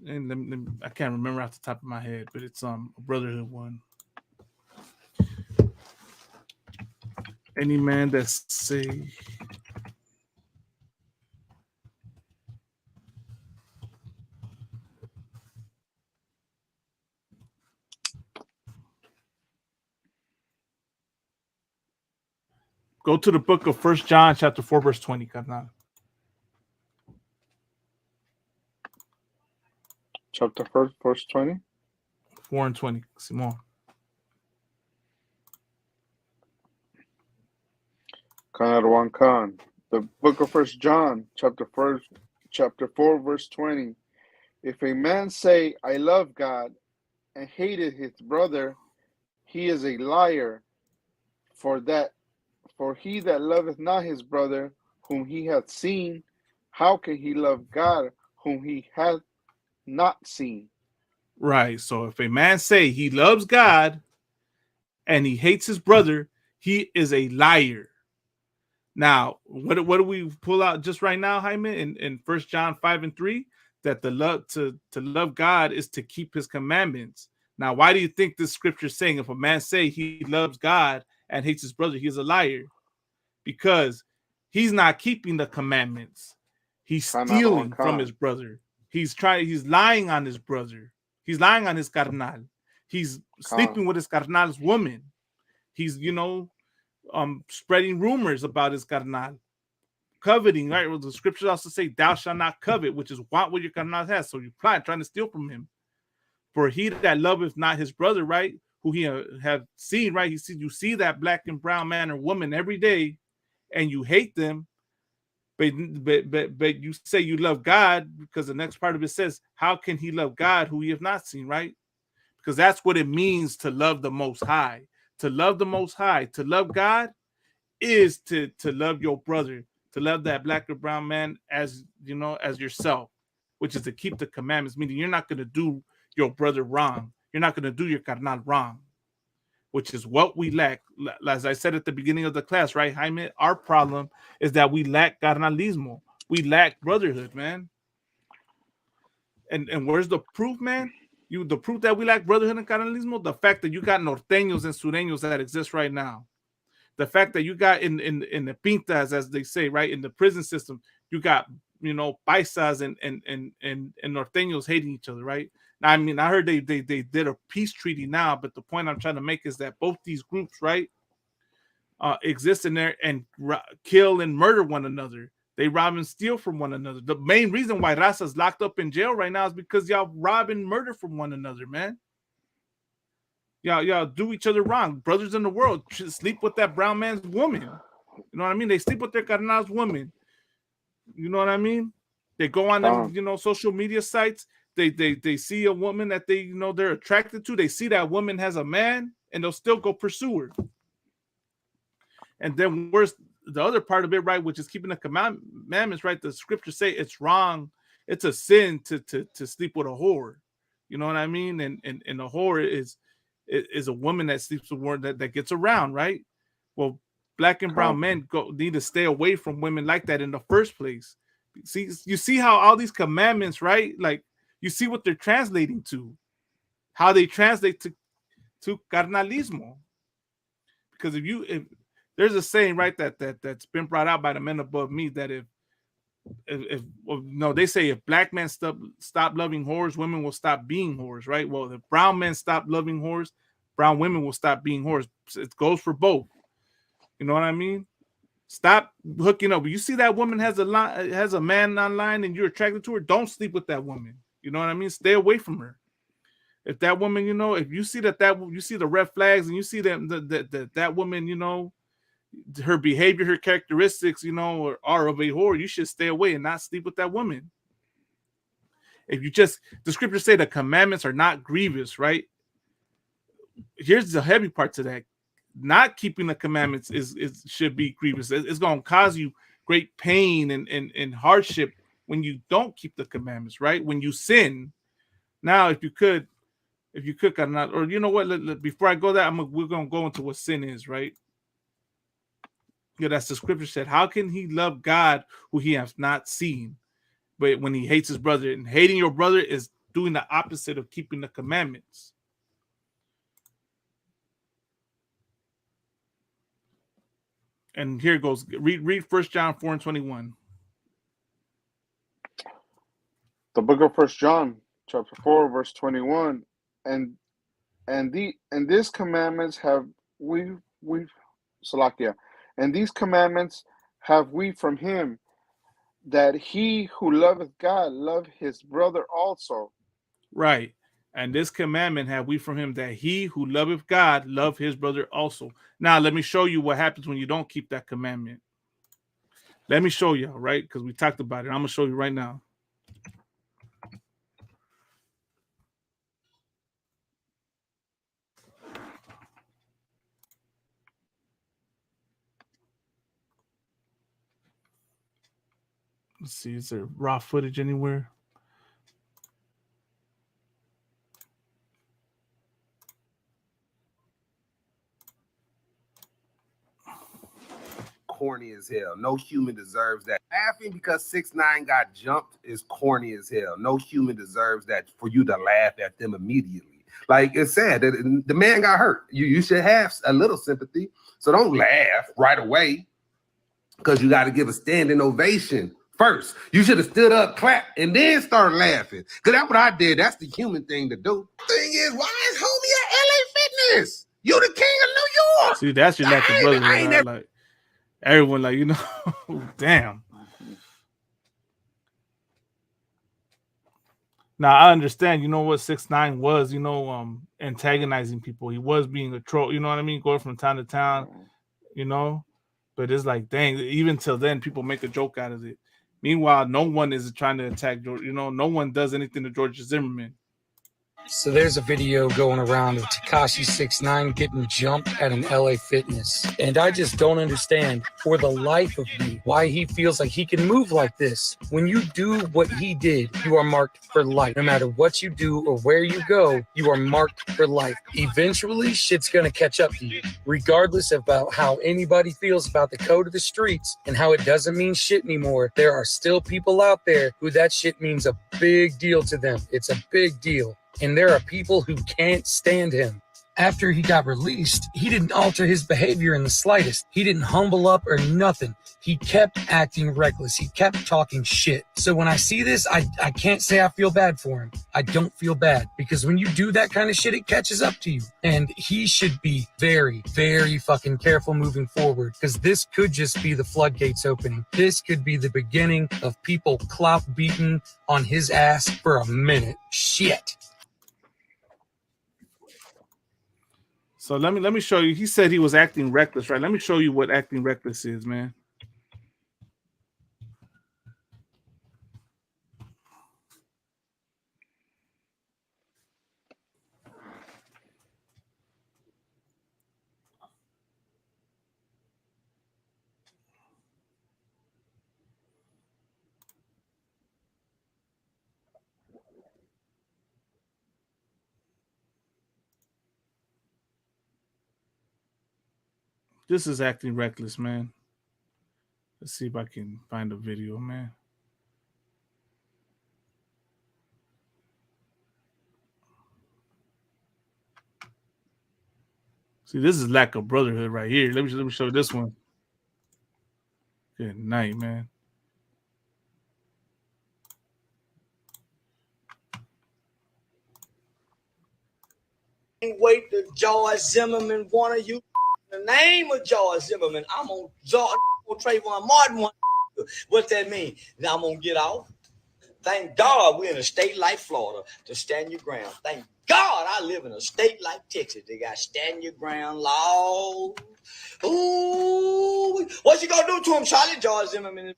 And I can't remember off the top of my head, but it's a brotherhood one. Any man that say Go to the book of 1 John chapter 4, verse 20, carnal. Chapter 1, verse 20. 4 and 20, Simon. Khan. The book of 1 John, chapter 4, verse 20. If a man say, I love God, and hated his brother, he is a liar. For he that loveth not his brother, whom he hath seen, how can he love God, whom he hath not seen? Right. So if a man say he loves God and he hates his brother, he is a liar. Now, what do we pull out just right now, Jaime, in 1 John 5 and 3? That the love to love God is to keep his commandments. Now, why do you think this scripture is saying if a man say he loves God and hates his brother, he is a liar? Because he's not keeping the commandments. He's stealing from his brother. He's lying on his brother. He's lying on his carnal. He's sleeping with his carnal's woman. He's, spreading rumors about his carnal. Coveting, right? Well, the scriptures also say, thou shalt not covet, which is want what your carnal has. So you're trying to steal from him. For he that loveth not his brother, right? Who he have seen, right? You see that black and brown man or woman every day, and you hate them, but you say you love God, because the next part of it says, how can he love God who he have not seen, right? Because that's what it means to love the Most High. To love the Most High, to love God, is to love your brother, to love that black or brown man as as yourself, which is to keep the commandments, meaning you're not going to do your brother wrong. You're not going to do your carnal wrong, which is what we lack. As I said at the beginning of the class, right, Jaime? Our problem is that we lack carnalismo. We lack brotherhood, man. And where's the proof, man? The proof that we lack brotherhood and carnalismo? The fact that you got norteños and sureños that exist right now. The fact that you got in the pintas, as they say, right, in the prison system, you got paisas and norteños hating each other, right? Now, I mean, I heard they did a peace treaty now, but the point I'm trying to make is that both these groups, right, exist in there and kill and murder one another. They rob and steal from one another. The main reason why Raza's locked up in jail right now is because y'all rob and murder from one another, man. Y'all do each other wrong. Brothers in the world sleep with that brown man's woman. You know what I mean? They sleep with their carnal's woman. You know what I mean? They go on them, social media sites. They see a woman that they're attracted to. They see that woman has a man, and they'll still go pursue her. And then where's the other part of it, right? Which is keeping the commandments, right? The scriptures say it's wrong. It's a sin to sleep with a whore. You know what I mean? And a whore is a woman that sleeps with one that gets around, right? Well, black and brown men need to stay away from women like that in the first place. See, you see how all these commandments, right? Like, you see what they're translating to, how they translate to carnalismo. Because if there's a saying, right, that's been brought out by the men above me, that they say if black men stop loving whores, women will stop being whores, right? Well, if brown men stop loving whores, brown women will stop being whores. It goes for both. You know what I mean? Stop hooking up. You see that woman has a man online and you're attracted to her, don't sleep with that woman. You know what I mean? Stay away from her. If that woman, if you see you see the red flags and you see that woman, her behavior, her characteristics, are of a whore, you should stay away and not sleep with that woman. If the scriptures say the commandments are not grievous, right? Here's the heavy part to that. Not keeping the commandments should be grievous. It's going to cause you great pain and hardship when you don't keep the commandments, right? When you sin. Now, if you could, or you know what? Before I go there, we're going to go into what sin is, right? Yeah, that's the scripture said. How can he love God who he has not seen? But when he hates his brother, and hating your brother is doing the opposite of keeping the commandments. And here it goes. Read 1 John 4 and 21. The book of 1 John, chapter 4, verse 21. And these commandments have we've Salakia. And these commandments have we from him, that he who loveth God love his brother also. Right. And this commandment have we from him, that he who loveth God love his brother also. Now, let me show you what happens when you don't keep that commandment. Let me show you, right? Because we talked about it. I'm going to show you right now. Let's see, is there raw footage anywhere? Corny as hell. No human deserves that. Laughing because 6ix9ine got jumped is corny as hell. No human deserves that, for you to laugh at them immediately. Like, it's sad that the man got hurt. You should have a little sympathy. So don't laugh right away, because you got to give a standing ovation first. You should have stood up, clapped, and then start laughing. Because that's what I did. That's the human thing to do. Thing is, why is homie at LA Fitness? You the king of New York. See, that's your lack of brotherhood. Right? Like, everyone, like, you know, damn. Now, I understand, you know what 6ix9ine was, you know, antagonizing people. He was being a troll, you know what I mean? Going from town to town, you know? But it's like, dang, even till then, people make a joke out of it. Meanwhile, no one is trying to attack George. You know, no one does anything to George Zimmerman. So there's a video going around of Tekashi 6ix9ine getting jumped at an LA Fitness. And I just don't understand, for the life of me, why he feels like he can move like this. When you do what he did, you are marked for life. No matter what you do or where you go, you are marked for life. Eventually, shit's gonna catch up to you. Regardless about how anybody feels about the code of the streets and how it doesn't mean shit anymore, there are still people out there who that shit means a big deal to them. It's a big deal. And there are people who can't stand him. After he got released, he didn't alter his behavior in the slightest. He didn't humble up or nothing. He kept acting reckless. He kept talking shit. So when I see this, I can't say I feel bad for him. I don't feel bad, because when you do that kind of shit, it catches up to you. And he should be very, very fucking careful moving forward, because this could just be the floodgates opening. This could be the beginning of people clout beating on his ass for a minute. Shit. So let me show you. He said he was acting reckless, right? Let me show you what acting reckless is, man. This is acting reckless, man. Let's see if I can find a video, man. See, this is lack of brotherhood right here. Let me show this one. Good night, man. Wait till George Zimmerman, one of you, the name of George Zimmerman, I'm on Trayvon Martin one. What's that mean? Now I'm gonna get off. Thank God we're in a state like Florida to stand your ground. Thank God I live in a state like Texas. They got stand your ground law. Ooh, what you gonna do to him, Charlie? George Zimmerman?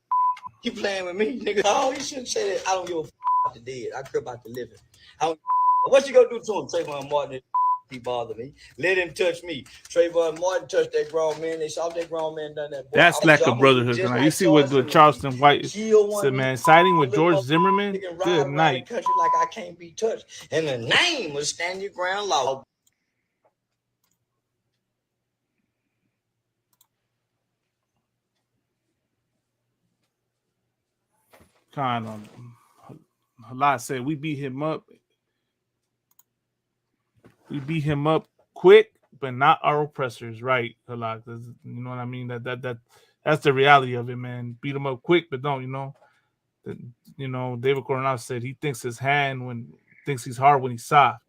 You playing with me, nigga? Oh, you shouldn't say that. I don't give a about the dead. I care about the living. What you gonna do to him, Trayvon Martin? He bothered me. Let him touch me. Trayvon Martin touched that grown man. They saw that grown man done that. Boy, that's lack of brotherhood. You see what the Charleston White said, man, siding with George Zimmerman. Good night. Country like I can't be touched. And the name was Stand Your Ground Law. Kind of. Halak said we beat him up. We beat him up quick, but not our oppressors, right, Halak? You know what I mean? That's the reality of it, man. Beat him up quick, but don't, you know. David Coronel said he thinks he's hard when he's soft.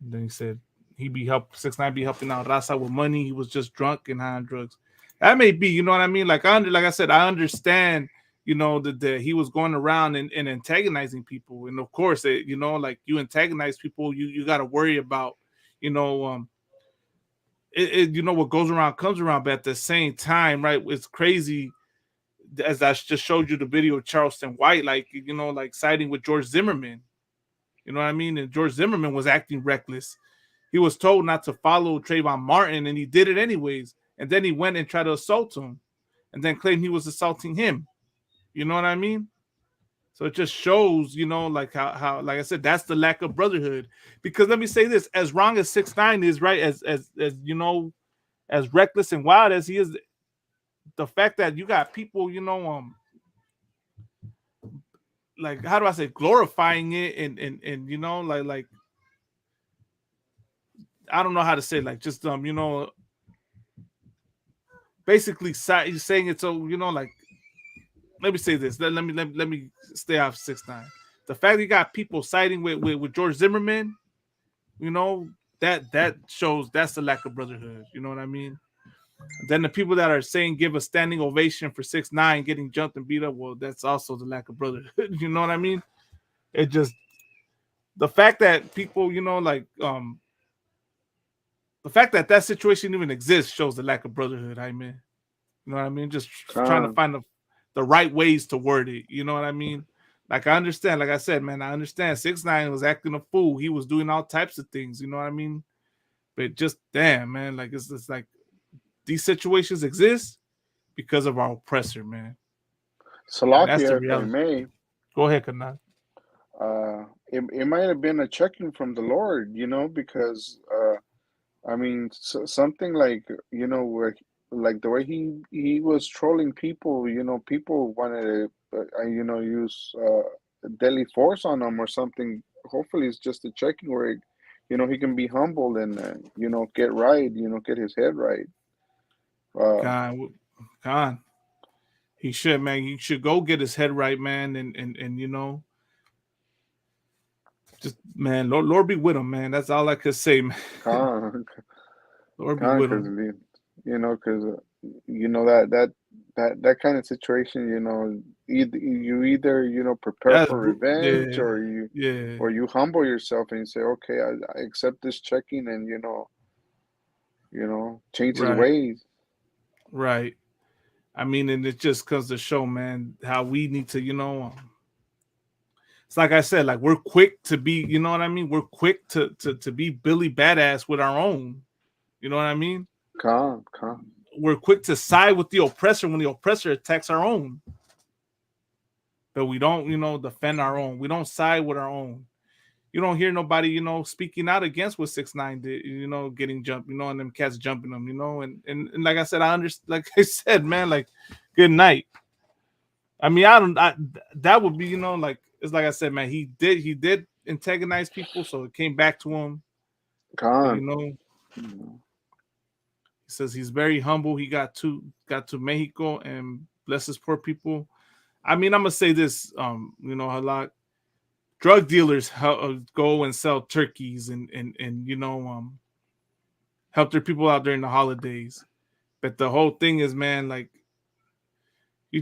And then he said 6ix9ine be helping out Raza with money. He was just drunk and high on drugs. That may be, you know what I mean? Like like I said, I understand, you know, that he was going around and antagonizing people. And of course, you know, like you antagonize people, you got to worry about, you know, you know, what goes around comes around. But at the same time, right, it's crazy, as I just showed you the video of Charleston White, like, you know, like siding with George Zimmerman. You know what I mean? And George Zimmerman was acting reckless. He was told not to follow Trayvon Martin, and he did it anyways. And then he went and tried to assault him, and then claimed he was assaulting him. You know what I mean? So it just shows, you know, like how like I said, that's the lack of brotherhood. Because let me say this: as wrong as 6ix9ine is, right, as you know, as reckless and wild as he is, the fact that you got people, you know, like, how do I say, glorifying it, and you know, like I don't know how to say, like, just you know, basically saying it, so, you know, like, let me say this. Let me stay off 6ix9ine. The fact that you got people siding with George Zimmerman, you know, that shows that's the lack of brotherhood. You know what I mean? Then the people that are saying give a standing ovation for 6ix9ine getting jumped and beat up, well, that's also the lack of brotherhood. You know what I mean? It just, the fact that people, you know, like the fact that that situation even exists shows the lack of brotherhood. I mean, you know what I mean? Just trying to find the right ways to word it. You know what I mean? Like, I understand, like I said, man, I understand 6ix9ine was acting a fool. He was doing all types of things. You know what I mean? But just damn, man, like it's like these situations exist because of our oppressor, man. And that's the Salakia, if I reality. may, Go ahead, Kanat. it might have been a checking from the Lord, you know, because I mean, something like, you know, where, like the way he was trolling people, you know, people wanted to, you know, use deadly force on him or something. Hopefully, it's just a checking where, you know, he can be humble and, you know, get right, you know, get his head right. Khan. He should, man. He should go get his head right, man, and you know, just, man, Lord be with him, man. That's all I could say, man. Lord be with Because him. you know, because you know that kind of situation, you know, either you know prepare That's for revenge, yeah, or yeah. you humble yourself and you say, okay, I accept this checking, and you know, change his Right, ways. right. I mean, and it just comes to show, man, how we need to, you know. It's like I said, like, we're quick to be, you know what I mean? We're quick to be Billy Badass with our own. You know what I mean? Calm. We're quick to side with the oppressor when the oppressor attacks our own. But we don't, you know, defend our own. We don't side with our own. You don't hear nobody, you know, speaking out against what 6ix9ine did, you know, getting jumped, you know, and them cats jumping them, you know, and like I said, I understand, like I said, man, like, good night. I mean, that would be, you know, like, it's like I said, man, he did antagonize people, so it came back to him. But, you know, he says he's very humble. He got to Mexico and bless his poor people. I mean, I'm gonna say this, you know, a lot drug dealers go and sell turkeys and you know, help their people out during the holidays. But the whole thing is, man, like, you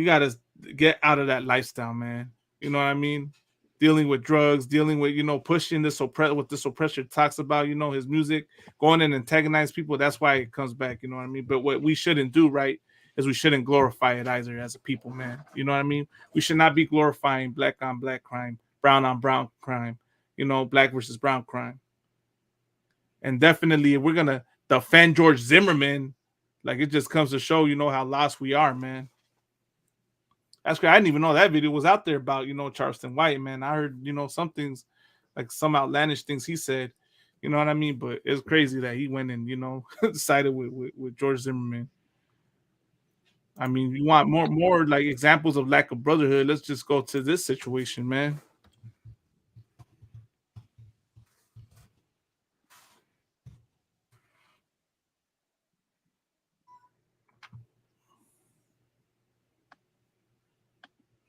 gotta get out of that lifestyle, man. You know what I mean? Dealing with drugs, dealing with, you know, pushing this what this oppressor talks about, you know, his music, going in and antagonize people. That's why it comes back, you know what I mean? But what we shouldn't do, right, is we shouldn't glorify it either as a people, man. You know what I mean? We should not be glorifying black on black crime, brown on brown crime, you know, black versus brown crime. And definitely, if we're gonna defend George Zimmerman, like, it just comes to show, you know, how lost we are, man. That's great. I didn't even know that video was out there about, you know, Charleston White, man. I heard, you know, some things, like some outlandish things he said, you know what I mean? But it's crazy that he went and, you know, sided with George Zimmerman. I mean, you want more like examples of lack of brotherhood? Let's just go to this situation, man.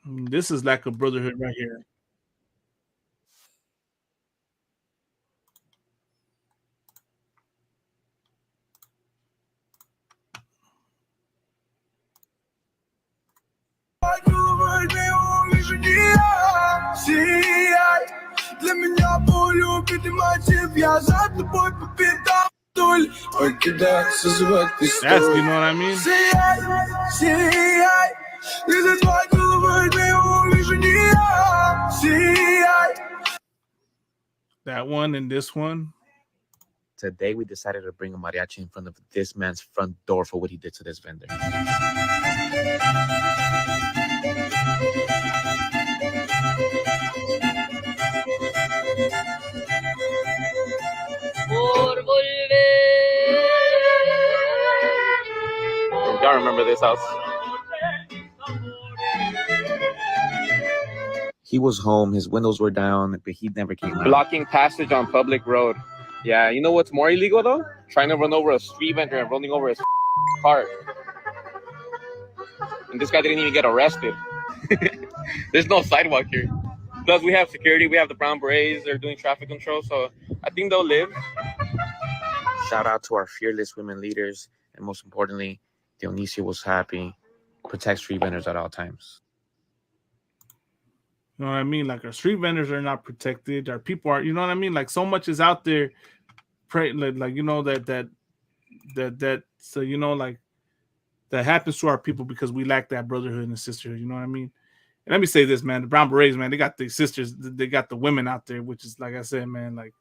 I mean, this is lack of brotherhood right here. You know what I mean? That one and this one. Today we decided to bring a mariachi in front of this man's front door for what he did to this vendor. Y'all remember this house? He was home, his windows were down, but he never came out. Blocking passage on public road. Yeah, you know what's more illegal though? Trying to run over a street vendor and running over his car. And this guy didn't even get arrested. There's no sidewalk here. Plus, we have security. We have the brown berets. They're doing traffic control, so I think they'll live. Shout out to our fearless women leaders, and most importantly, Dionisio was happy. Protect street vendors at all times. You know what I mean? Like our street vendors are not protected. Our people are. You know what I mean? Like so much is out there. Like you know that. So you know like that happens to our people because we lack that brotherhood and sisterhood. You know what I mean? And let me say this, man. The Brown Berets, man, they got the sisters. They got the women out there, which is like I said, man. Like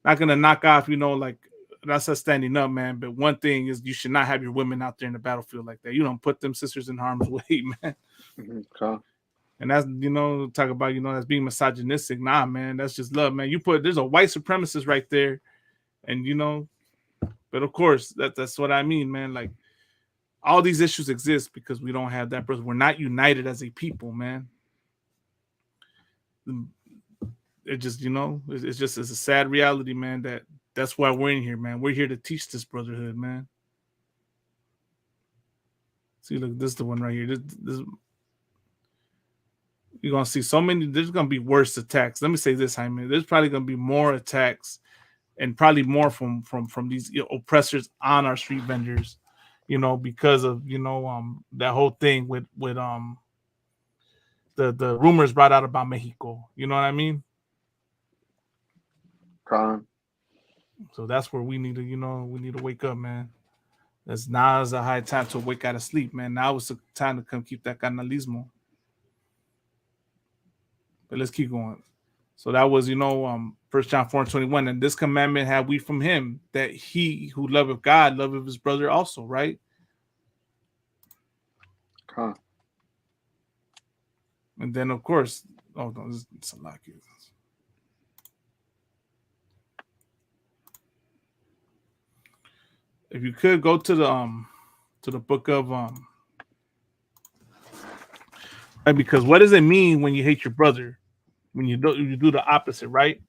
not gonna knock off. You know, like that's us standing up, man. But one thing is, you should not have your women out there in the battlefield like that. You don't put them sisters in harm's way, man. Okay. And that's, you know, talk about, you know, that's being misogynistic. Nah, man, that's just love, man. There's a white supremacist right there. And, you know, but of course, that's what I mean, man. Like, all these issues exist because we don't have that brother. We're not united as a people, man. It just, you know, it's a sad reality, man, that's why we're in here, man. We're here to teach this brotherhood, man. See, look, this is the one right here. This you're going to see so many, there's going to be worse attacks. Let me say this, Jaime. There's probably going to be more attacks and probably more from these oppressors on our street vendors, you know, because of, you know, that whole thing with the rumors brought out about Mexico. You know what I mean? So that's where we need to, you know, wake up, man. Now is a high time to wake out of sleep, man. Now is the time to come keep that Carnalismo. But let's keep going. So that was, you know, 1 John 4:21. And this commandment have we from him, that he who loveth God loveth his brother also, right? And then, of course, oh, no, it's a lot. If you could go to the book of right, because what does it mean when you hate your brother? When you do the opposite, right?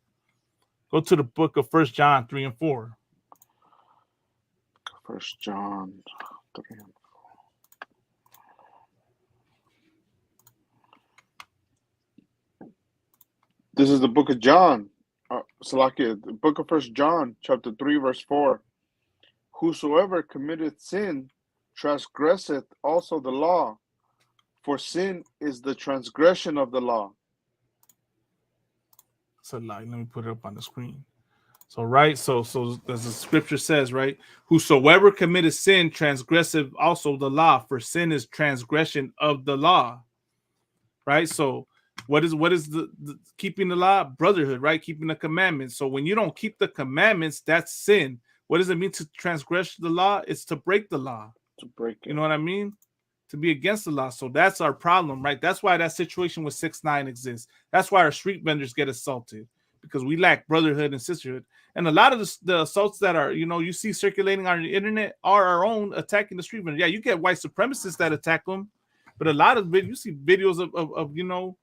Go to the book of 1 John 3 and 4. 1 John 3 and 4. This is the book of John. Salakia, the book of 1 John, chapter 3, verse 4. Whosoever committeth sin transgresseth also the law, for sin is the transgression of the law. So like, let me put it up on the screen. So right, so as the scripture says, right, whosoever committeth sin transgresseth also the law, for sin is transgression of the law. Right? So what is the keeping the law? Brotherhood, right? Keeping the commandments. So when you don't keep the commandments, that's sin. What does it mean to transgress the law? It's to break the law. To break it. You know what I mean? To be against the law. So that's our problem, right? That's why that situation with 6ix9ine exists. That's why our street vendors get assaulted, because we lack brotherhood and sisterhood. And a lot of the assaults that are, you know, you see circulating on the internet are our own attacking the street vendors. Yeah, you get white supremacists that attack them, but a lot of you see videos of you know,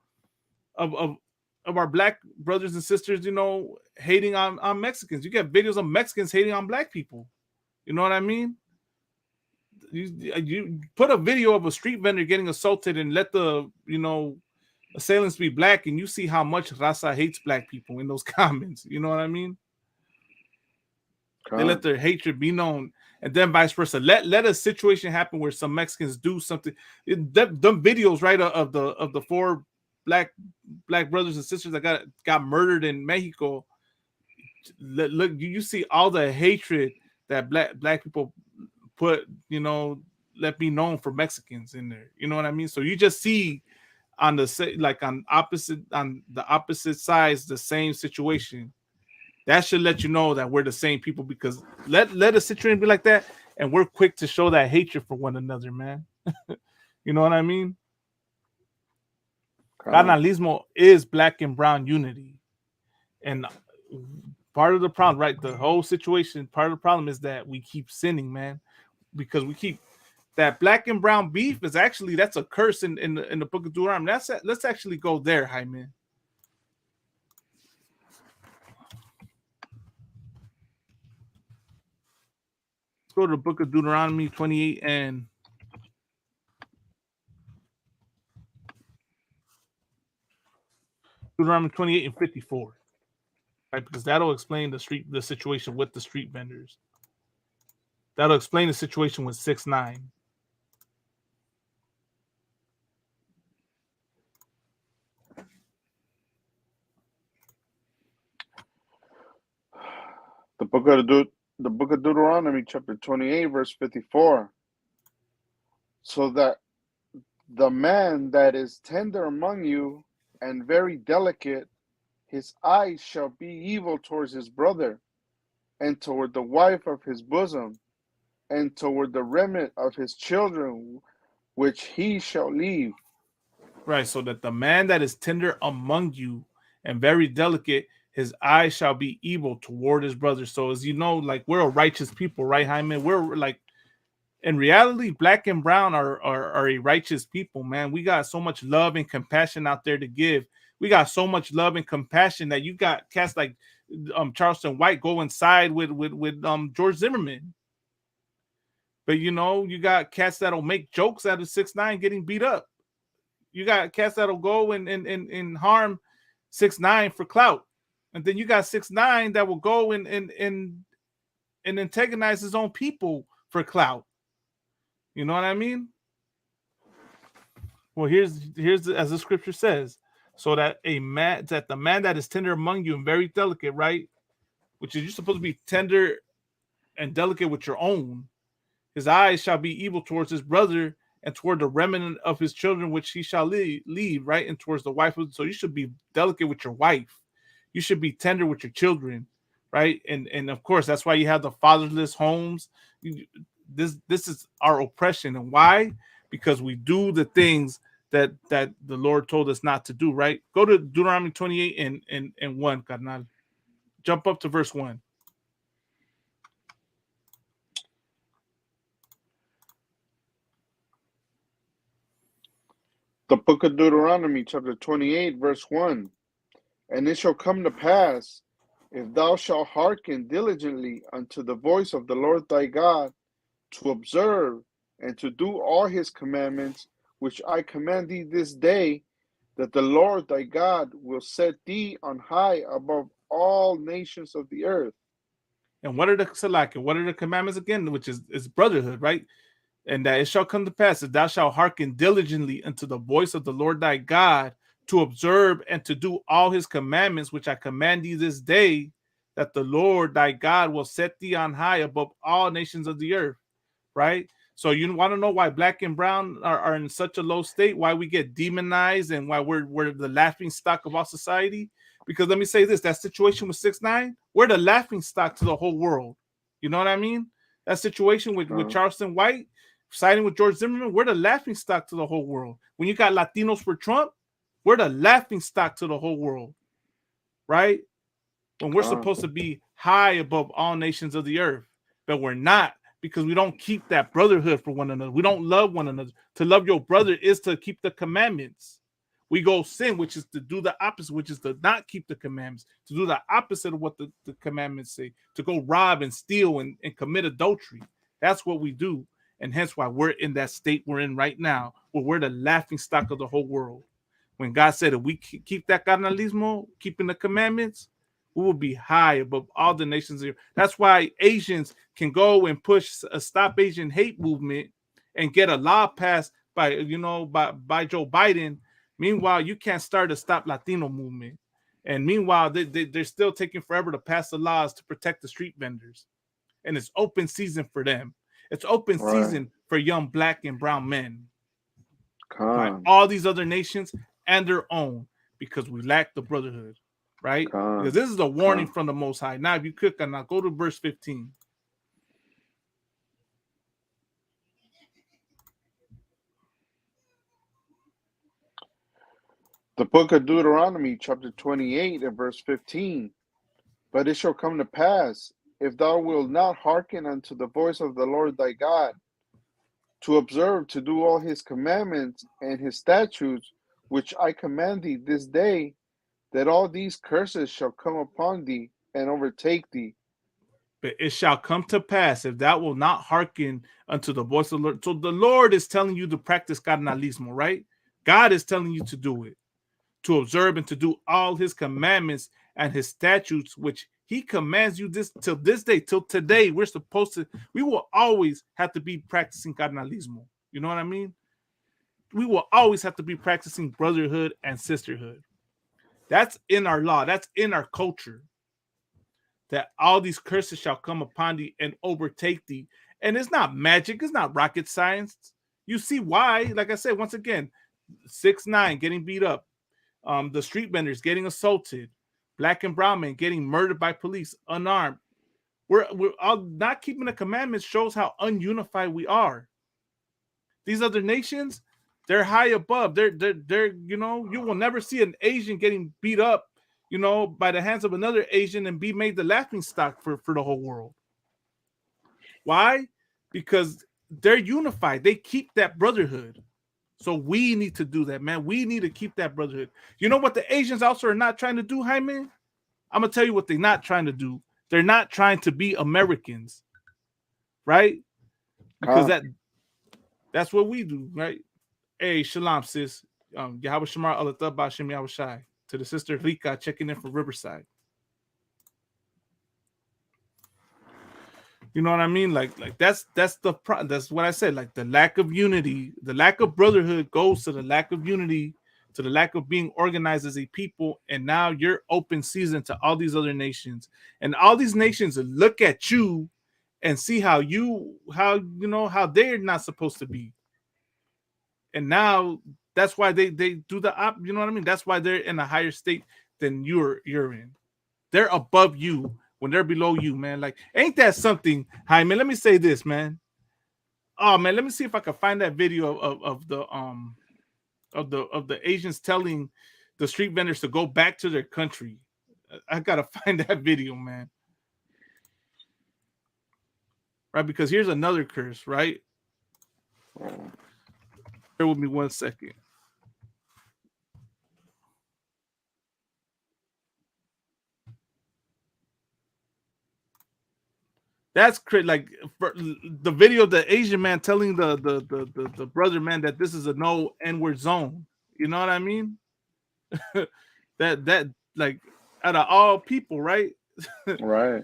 of our black brothers and sisters, you know, hating on Mexicans. You get videos of Mexicans hating on black people. You know what I mean? You put a video of a street vendor getting assaulted and let the, you know, assailants be black, and you see how much Raza hates black people in those comments. You know what I mean? They let their hatred be known, and then vice versa. Let a situation happen where some Mexicans do something. The videos, right, of the 4 black brothers and sisters that got murdered in Mexico. look, you see all the hatred that black people put, let be known for Mexicans in there. You know what I mean? So you just see on the opposite sides the same situation. That should let you know that we're the same people, because let a situation be like that, and we're quick to show that hatred for one another, man. You know what I mean? Carnalismo is black and brown unity. And part of the problem, right? The whole situation, part of the problem is that we keep sinning, man. Because we keep that black and brown beef is actually, that's a curse in the book of Deuteronomy. Let's actually go there, Jaime. Let's go to the book of Deuteronomy 28 and Deuteronomy 28 and 54. Right? Because that'll explain the situation with the street vendors. That'll explain the situation with 6ix9ine. The book of Deuteronomy, chapter 28, verse 54. So that the man that is tender among you and very delicate, his eyes shall be evil towards his brother, and toward the wife of his bosom, and toward the remnant of his children, which he shall leave. Right, so that the man that is tender among you and very delicate, his eyes shall be evil toward his brother. So as you know, like, we're a righteous people, right, Jaime? We're like, in reality, black and brown are a righteous people, man. We got so much love and compassion out there to give. We got so much love and compassion that you got cats like Charleston White go inside with George Zimmerman. But you got cats that'll make jokes out of 6ix9ine getting beat up. You got cats that'll go and harm 6ix9ine for clout. And then you got 6ix9ine that will go and antagonize his own people for clout. You know what I mean? Well, here's as the scripture says, so that the man that is tender among you and very delicate, right? Which is, you're supposed to be tender and delicate with your own. His eyes shall be evil towards his brother, and toward the remnant of his children, which he shall leave, right? And towards the wife. So you should be delicate with your wife. You should be tender with your children, right? And of course, that's why you have the fatherless homes. This is our oppression. And why? Because we do the things that the Lord told us not to do, right? Go to Deuteronomy 28 and 1, carnal. Jump up to verse 1. The book of Deuteronomy, chapter 28, verse 1. And it shall come to pass, if thou shalt hearken diligently unto the voice of the Lord thy God, to observe and to do all his commandments, which I command thee this day, that the Lord thy God will set thee on high above all nations of the earth. And what are the commandments again? Which is brotherhood, right? And that it shall come to pass, that thou shalt hearken diligently unto the voice of the Lord thy God, to observe and to do all his commandments, which I command thee this day, that the Lord thy God will set thee on high above all nations of the earth, right? So you want to know why black and brown are in such a low state, why we get demonized, and why we're the laughing stock of our society? Because let me say this, that situation with 6ix9ine, we're the laughing stock to the whole world. You know what I mean? That situation with Charleston White, siding with George Zimmerman, we're the laughing stock to the whole world. When you got Latinos for Trump, we're the laughing stock to the whole world, right? When we're supposed to be high above all nations of the earth, but we're not, because we don't keep that brotherhood for one another. We don't love one another. To love your brother is to keep the commandments. We go sin, which is to do the opposite, which is to not keep the commandments, to do the opposite of what the commandments say, to go rob and steal and commit adultery. That's what we do. And hence why we're in that state we're in right now, where we're the laughing stock of the whole world. When God said if we keep that carnalismo, keeping the commandments, we will be high above all the nations here. That's why Asians can go and push a Stop Asian Hate movement and get a law passed by Joe Biden. Meanwhile, you can't start a Stop Latino movement. And meanwhile, they're still taking forever to pass the laws to protect the street vendors. And it's open season for them. It's open season for young black and brown men by all these other nations and their own, because we lack the brotherhood, right? Because this is a warning from the Most High. Now, if you could, now go to verse 15. The book of Deuteronomy, chapter 28, and verse 15. But it shall come to pass, if thou wilt not hearken unto the voice of the Lord thy God, to observe to do all his commandments and his statutes, which I command thee this day, that all these curses shall come upon thee and overtake thee. But it shall come to pass, if thou wilt not hearken unto the voice of the Lord. So the Lord is telling you to practice Carnalismo, right? God is telling you to do it, to observe and to do all his commandments and his statutes, which he commands you this till this day, till today. We will always have to be practicing Carnalismo. You know what I mean? We will always have to be practicing brotherhood and sisterhood. That's in our law. That's in our culture. That all these curses shall come upon thee and overtake thee. And it's not magic. It's not rocket science. You see why? Like I said, once again, 6ix9ine getting beat up. The street vendors getting assaulted. Black and brown men getting murdered by police, unarmed. We're all not keeping the commandments shows how ununified we are. These other nations, they're high above. They're you will never see an Asian getting beat up, by the hands of another Asian and be made the laughing stock for the whole world. Why? Because they're unified. They keep that brotherhood. So we need to do that, man. We need to keep that brotherhood. You know what the Asians also are not trying to do, Jaime? I'm going to tell you what they're not trying to do. They're not trying to be Americans, right? Because that's what we do, right? Hey, shalom, sis. Yahweh Shamar Alatah Ba'Shem Yahweh Shai. To the sister Rika checking in from Riverside. You know what I mean? Like that's what I said. Like the lack of unity, the lack of brotherhood goes to the lack of unity, to the lack of being organized as a people. And now you're open season to all these other nations, and all these nations look at you and see how they're not supposed to be. And now that's why they do the op. You know what I mean? That's why they're in a higher state than you're in. They're above you when they're below you, man. Like, ain't that something, Jaime? Let me say this, man. Oh man, let me see if I can find that video of the Asians telling the street vendors to go back to their country. I gotta find that video, man. Right, because here's another curse, right? Bear with me 1 second. That's like the video of the Asian man telling the brother man that this is a no N-word zone. You know what I mean? that like out of all people, right? Right.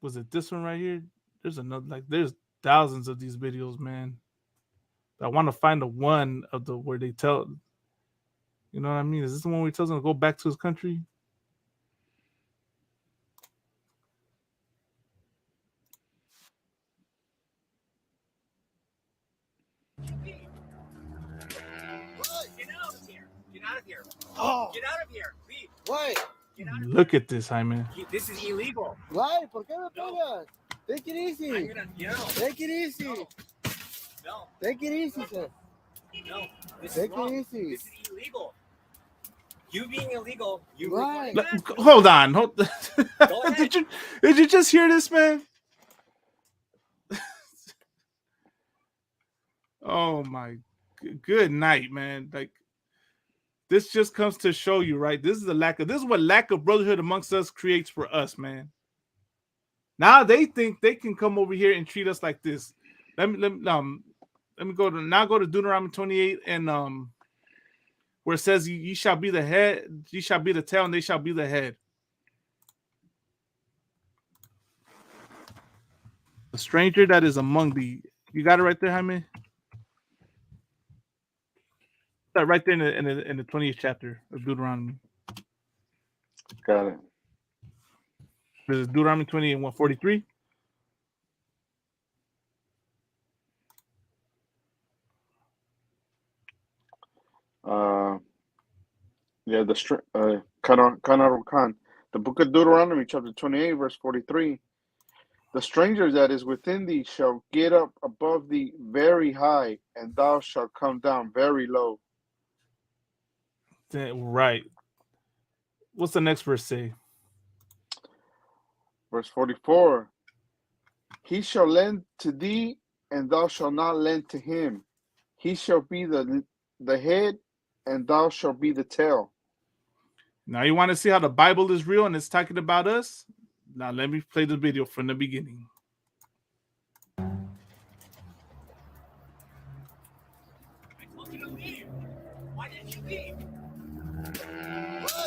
Was it this one right here? There's another, there's thousands of these videos, man. I want to find the one of the where they tell, you know what I mean? Is this the one where he tells him to go back to his country? Get out of here. Get out of here. Oh. Get out of here. Leave. Why? Look at this, Jaime. This is illegal. Why? ¿Por qué me pegas? Take it easy. I'm gonna yell. Take it easy. No. Take it easy, sir. No. This Take is wrong. it easy. This is illegal. You being illegal. You. Why? Hold on. Go ahead. Did you just hear this, man? Oh my good night, man. Like, this just comes to show you, right? This is what lack of brotherhood amongst us creates for us, man. Now they think they can come over here and treat us like this. Let me go to Deuteronomy 28 and where it says, "Ye shall be the head, ye shall be the tail, and they shall be the head." The stranger that is among thee. You got it right there, Jaime. That right there in the 20th chapter of Deuteronomy. Got it. This is Deuteronomy 20 and 143. Yeah, the book of Deuteronomy, chapter 28, verse 43. The stranger that is within thee shall get up above thee very high, and thou shalt come down very low. Right. What's the next verse say? Verse 44. He shall lend to thee, and thou shalt not lend to him. He shall be the head, and thou shalt be the tail. Now you want to see how the Bible is real and it's talking about us? Now let me play the video from the beginning. Why didn't you leave?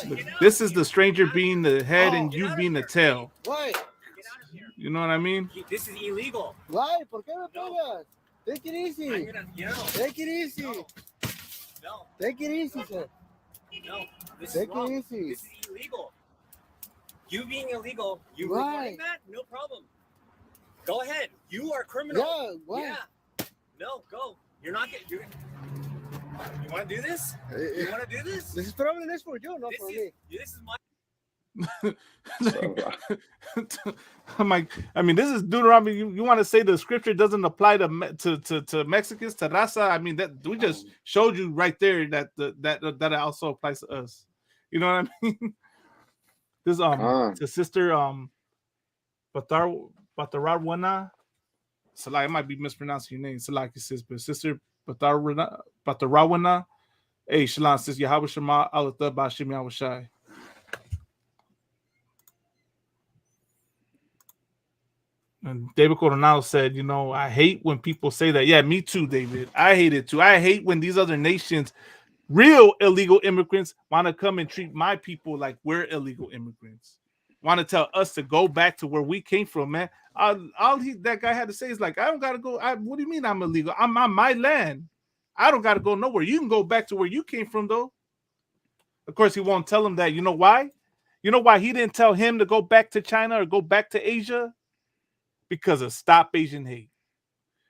Look, this is the stranger being the head and you being the tail. Why? You know what I mean? This is illegal. Why? ¿Por qué me pegas? Take it easy. Take it easy. No. Take it easy, sir. No. Take it easy. This is illegal. You being illegal, you recording that? No problem. Go ahead. You are criminal. Yeah, why? Yeah. No, go. You're not getting. You want to do this? You want to do this? This is probably this for you, not for me. This is my. I'm like, I mean, this is Deuteronomy. You want to say the scripture doesn't apply to Mexicans, to raza? I mean, that we just showed you right there that that also applies to us. You know what I mean? This to sister Batarawena. So like I might be mispronouncing your name. So like it says, but sister Batarawena. Hey, Shalom says Yahweh Shema Alata Bashim Yahushai. And David Coronado said, you know, I hate when people say that. Yeah, me too, David. I hate it too. I hate when these other nations, real illegal immigrants, want to come and treat my people like we're illegal immigrants. Want to tell us to go back to where we came from, man. That guy had to say is like, I don't got to go. What do you mean I'm illegal? I'm on my land. I don't got to go nowhere. You can go back to where you came from, though. Of course, he won't tell him that. You know why? You know why he didn't tell him to go back to China or go back to Asia? Because of Stop Asian Hate.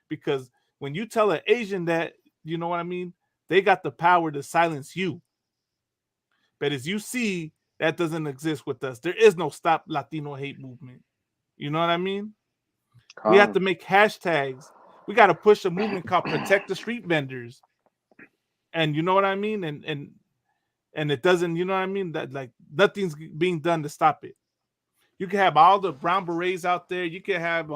Because when you tell an Asian that, you know what I mean, they got the power to silence you. But as you see, that doesn't exist with us. There is no Stop Latino Hate movement. You know what I mean? We have to make hashtags. We got to push a movement called Protect the Street Vendors. And you know what I mean? And it doesn't, you know what I mean? That like nothing's being done to stop it. You can have all the brown berets out there. You can have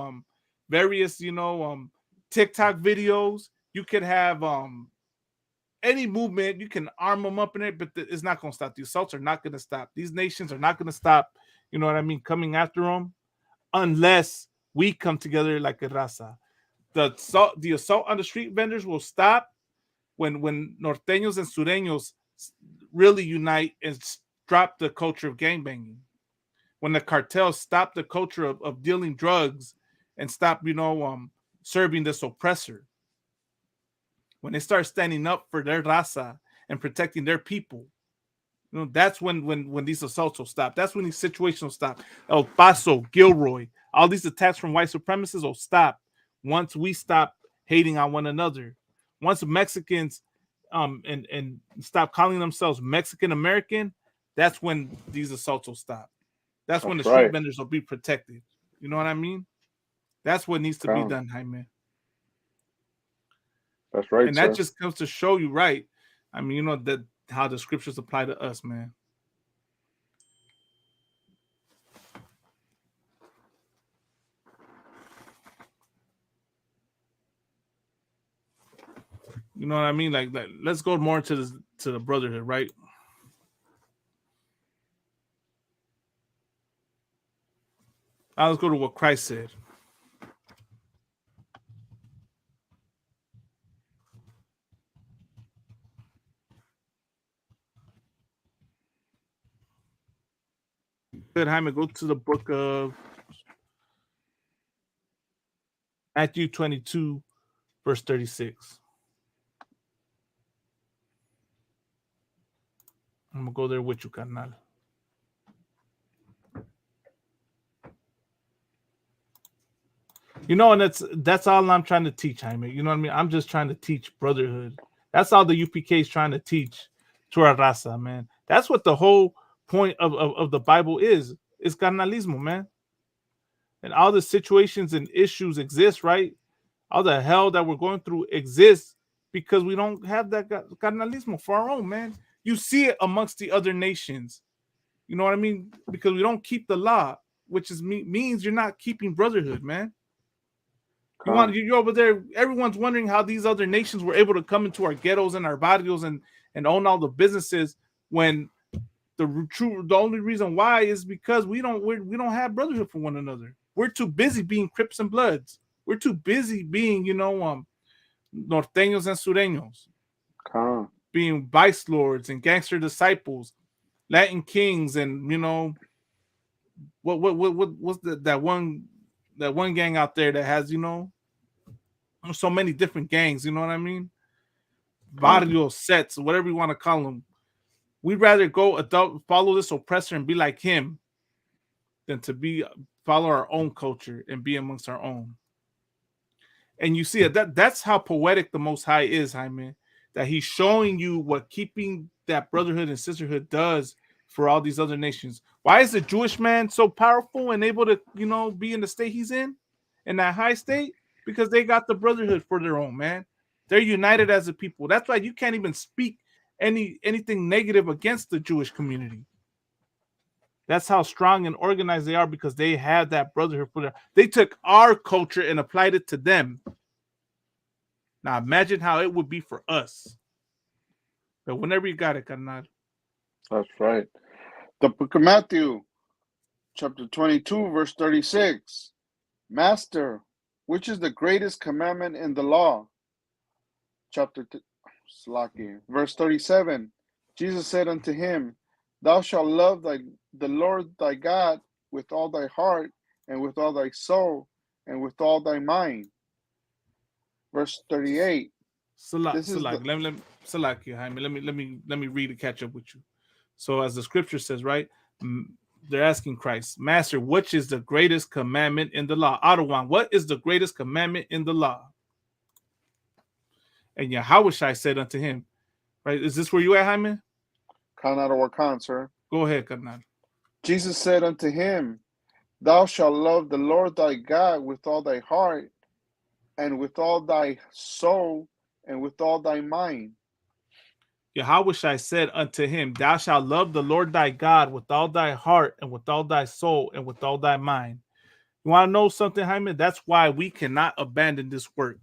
various, you know, TikTok videos. You could have any movement. You can arm them up in it, but it's not going to stop. The assaults are not going to stop. These nations are not going to stop, you know what I mean, coming after them unless we come together like a raza. The assault on the street vendors will stop when norteños and sureños really unite and drop the culture of gangbanging. When the cartels stop the culture of dealing drugs and stop, you know, serving this oppressor. When they start standing up for their raza and protecting their people, you know, that's when these assaults will stop. That's when these situations will stop. El Paso, Gilroy, all these attacks from white supremacists will stop once we stop hating on one another. Once Mexicans and stop calling themselves Mexican American, that's when these assaults will stop. That's when the street vendors will be protected. You know what I mean? That's what needs to be done, Jaime. That's right, and that just comes to show you, right? I mean, you know, that how the scriptures apply to us, man. You know what I mean? Like let's go more to the brotherhood, right? Now let's go to what Christ said. Good, Jaime. Go to the book of Matthew 22, verse 36. I'm going to go there with you, carnal. You know, and that's all I'm trying to teach, Jaime. You know what I mean? I'm just trying to teach brotherhood. That's all the UPK is trying to teach to our raza, man. That's what the whole point of the Bible is. It's carnalismo, man. And all the situations and issues exist, right? All the hell that we're going through exists because we don't have that carnalismo for our own, man. You see it amongst the other nations. You know what I mean? Because we don't keep the law, which is means you're not keeping brotherhood, man. You're over there. Everyone's wondering how these other nations were able to come into our ghettos and our barrios and own all the businesses when the only reason why is because we don't have brotherhood for one another. We're too busy being Crips and Bloods. We're too busy being, norteños and sureños, being vice lords and gangster disciples, Latin kings, and what's that one gang out there that has so many different gangs, you know what I mean? Barrio sets, whatever you want to call them. We'd rather go follow this oppressor and be like him than to follow our own culture and be amongst our own. And you see it. That's how poetic the Most High is, Jaime. That he's showing you what keeping that brotherhood and sisterhood does for all these other nations. Why is the Jewish man so powerful and able to, be in the state he's in that high state? Because they got the brotherhood for their own, man. They're united as a people. That's why you can't even speak anything negative against the Jewish community. That's how strong and organized they are because they have that brotherhood for their. They took our culture and applied it to them. Now imagine how it would be for us. But whenever you got it, carnal. That's right. The book of Matthew, chapter 22, verse 36. Master, which is the greatest commandment in the law? Verse 37. Jesus said unto him, Thou shalt love the Lord thy God with all thy heart, and with all thy soul, and with all thy mind. Verse 38. Let me read to catch up with you. So as the scripture says, right? They're asking Christ, Master, which is the greatest commandment in the law? Adawan, what is the greatest commandment in the law? And Yahushua said unto him, right? Is this where you at, Jaime? Wakan, sir. Go ahead, Carnal. Jesus said unto him, Thou shalt love the Lord thy God with all thy heart, and with all thy soul, and with all thy mind. Yahushua said unto him, Thou shalt love the Lord thy God with all thy heart, and with all thy soul, and with all thy mind. You want to know something, Jaime? That's why we cannot abandon this work.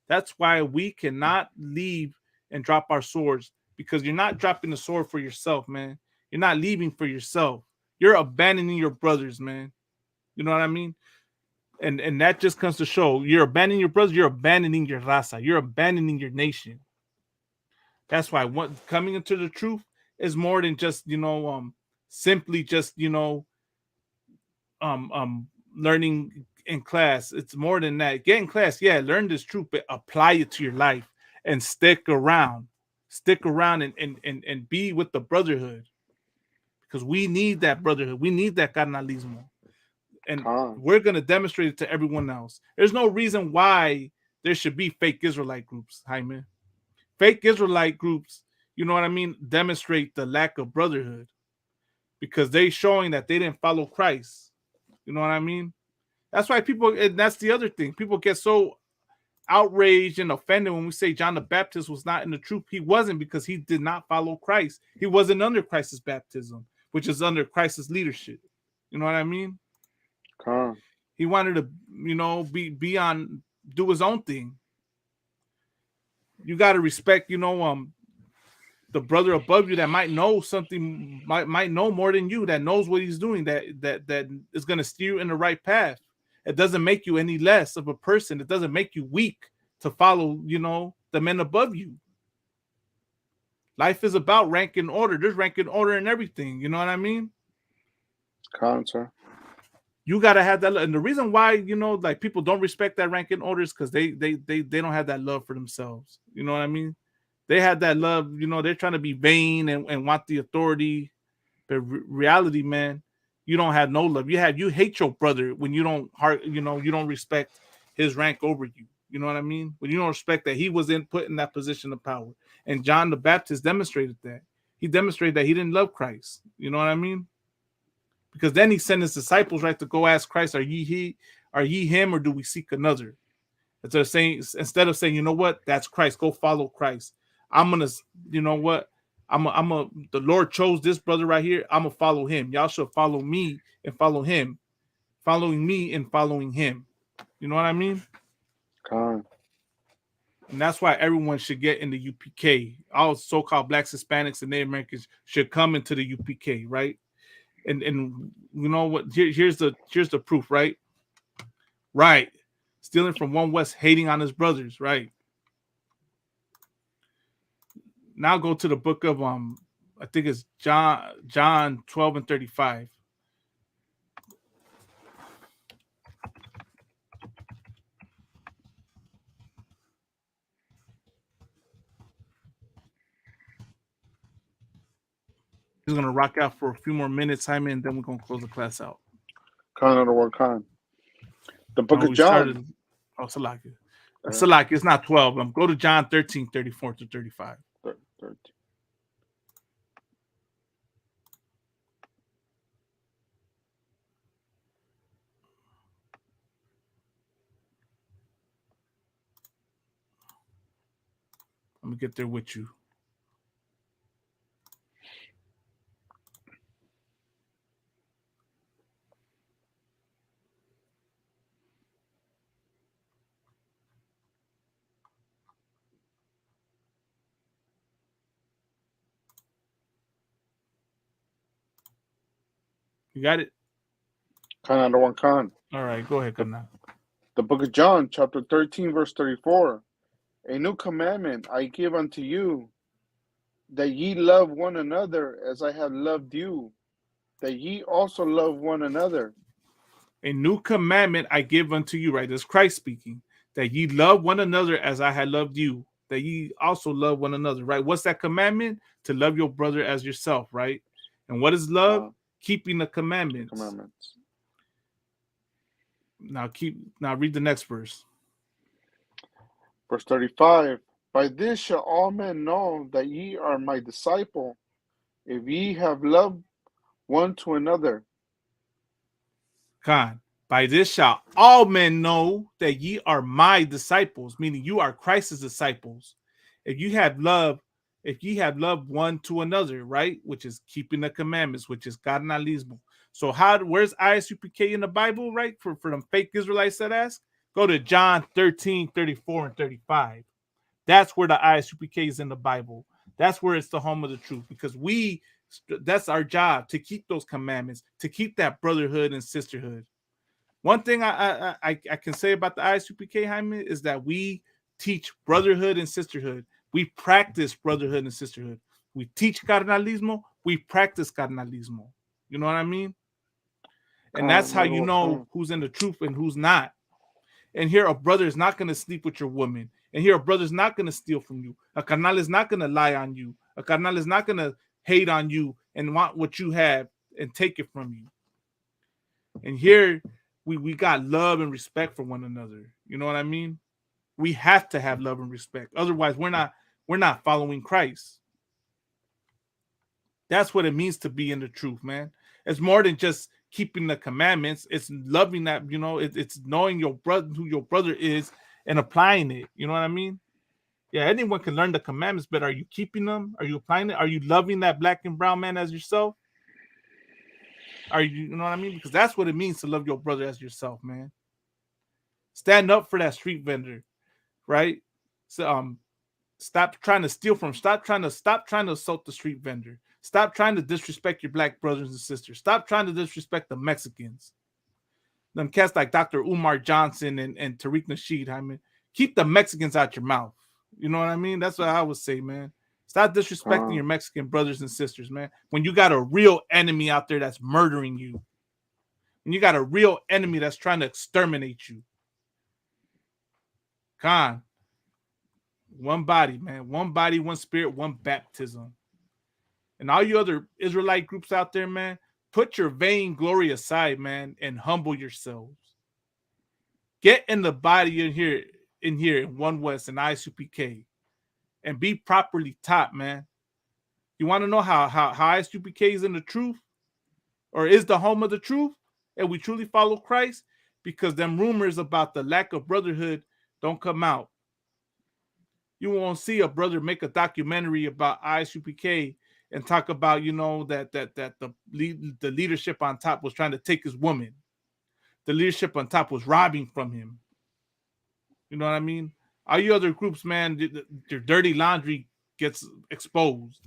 That's why we cannot leave and drop our swords, because you're not dropping the sword for yourself, man. You're not leaving for yourself. You're abandoning your brothers, man. You know what I mean? And that just comes to show you're abandoning your brothers, you're abandoning your raza, you're abandoning your nation. That's why coming into the truth is more than just, simply just, learning in class. It's more than that. Get in class, yeah, learn this truth, but apply it to your life and stick around and be with the brotherhood, because we need that brotherhood. We need that carnalismo, and we're going to demonstrate it to everyone else. There's no reason why there should be fake Israelite groups, Jaime. Fake Israelite groups, you know what I mean, demonstrate the lack of brotherhood because they're showing that they didn't follow Christ. You know what I mean? That's why and that's the other thing. People get so outraged and offended when we say John the Baptist was not in the truth. He wasn't, because he did not follow Christ. He wasn't under Christ's baptism, which is under Christ's leadership. You know what I mean? He wanted to, do his own thing. You got to respect, the brother above you that might know something, might know more than you, that knows what he's doing, that is going to steer you in the right path. It doesn't make you any less of a person. It doesn't make you weak to follow, the men above you. Life is about rank and order. There's rank and order in everything. You know what I mean? Sir. You gotta have that, and the reason why, you know, like people don't respect that rank and order is because they don't have that love for themselves. You know what I mean? They have that love, you know, they're trying to be vain and want the authority, but reality, man, you don't have no love. You hate your brother when you don't you don't respect his rank over you. You know what I mean? When you don't respect that he was put in that position of power, and John the Baptist demonstrated that. He demonstrated that he didn't love Christ. You know what I mean? Because then he sent his disciples, right, to go ask Christ, are ye him, or do we seek another? Instead of saying, you know what, that's Christ, go follow Christ. I'm gonna, you know what, the Lord chose this brother right here. I'm gonna follow him. Y'all should follow me and follow him, following me and following him. You know what I mean? Con. And that's why everyone should get in the UPK. All so-called blacks, Hispanics, and Native Americans should come into the UPK, right? And you know what? Here's the proof, right? Right. Stealing from one West, hating on his brothers, right? Now go to the book of I think it's John 12 and 35. He's gonna rock out for a few more minutes, Simon, and then we're gonna close the class out. Con under what con? The book of John. Salaki. Salaki, it's not 12. Go to John 13, 34 to 35. 13. Let me get there with you. You got it? Con under one con. All right, go ahead, Kana. The book of John, chapter 13, verse 34. A new commandment I give unto you, that ye love one another as I have loved you, that ye also love one another. A new commandment I give unto you, right? That's Christ speaking, that ye love one another as I had loved you, that ye also love one another, right? What's that commandment? To love your brother as yourself, right? And what is love? Keeping the commandments. Now read the next verse. Verse 35. By this shall all men know that ye are my disciple, if ye have loved one to another. God, by this shall all men know that ye are my disciples, meaning you are Christ's disciples. If ye have loved one to another, right? Which is keeping the commandments, which is Carnalismo. So where's ISUPK in the Bible, right? For them fake Israelites that ask, go to John 13, 34, and 35. That's where the ISUPK is in the Bible. That's where it's the home of the truth, because that's our job, to keep those commandments, to keep that brotherhood and sisterhood. One thing I can say about the ISUPK, Jaime, is that we teach brotherhood and sisterhood. We practice brotherhood and sisterhood. We teach Carnalismo. We practice Carnalismo. You know what I mean? And that's how you know who's in the truth and who's not. And here a brother is not going to sleep with your woman. And here a brother's not going to steal from you. A carnal is not going to lie on you. A carnal is not going to hate on you and want what you have and take it from you. And here we got love and respect for one another. You know what I mean? We have to have love and respect. Otherwise, we're not following Christ. That's what it means to be in the truth, man. It's more than just keeping the commandments. It's loving that, you know, it's knowing your brother, who your brother is, and applying it. You know what I mean? Yeah, anyone can learn the commandments, but are you keeping them? Are you applying it? Are you loving that black and brown man as yourself? You know what I mean? Because that's what it means to love your brother as yourself, man. Stand up for that street vendor, right? So stop trying to steal from. Stop trying to assault the street vendor. Stop trying to disrespect your black brothers and sisters. Stop trying to disrespect the Mexicans. Them cats like Dr. Umar Johnson and Tariq Nasheed, I mean, keep the Mexicans out your mouth. You know what I mean? That's what I would say, man. Stop disrespecting your Mexican brothers and sisters, man. When you got a real enemy out there that's murdering you. and you got a real enemy that's trying to exterminate you. Khan, one body, man, one body, one spirit, one baptism. And all you other Israelite groups out there, man, put your vain glory aside, man, and humble yourselves. Get in the body in One West and ISUPK, and be properly taught, man. You want to know how ISUPK is in the truth, or is the home of the truth, and we truly follow Christ? Because them rumors about the lack of brotherhood don't come out. You won't see a brother make a documentary about ISUPK and talk about, you know, that the leadership on top was trying to take his woman. The leadership on top was robbing from him. You know what I mean? All you other groups, man, their dirty laundry gets exposed.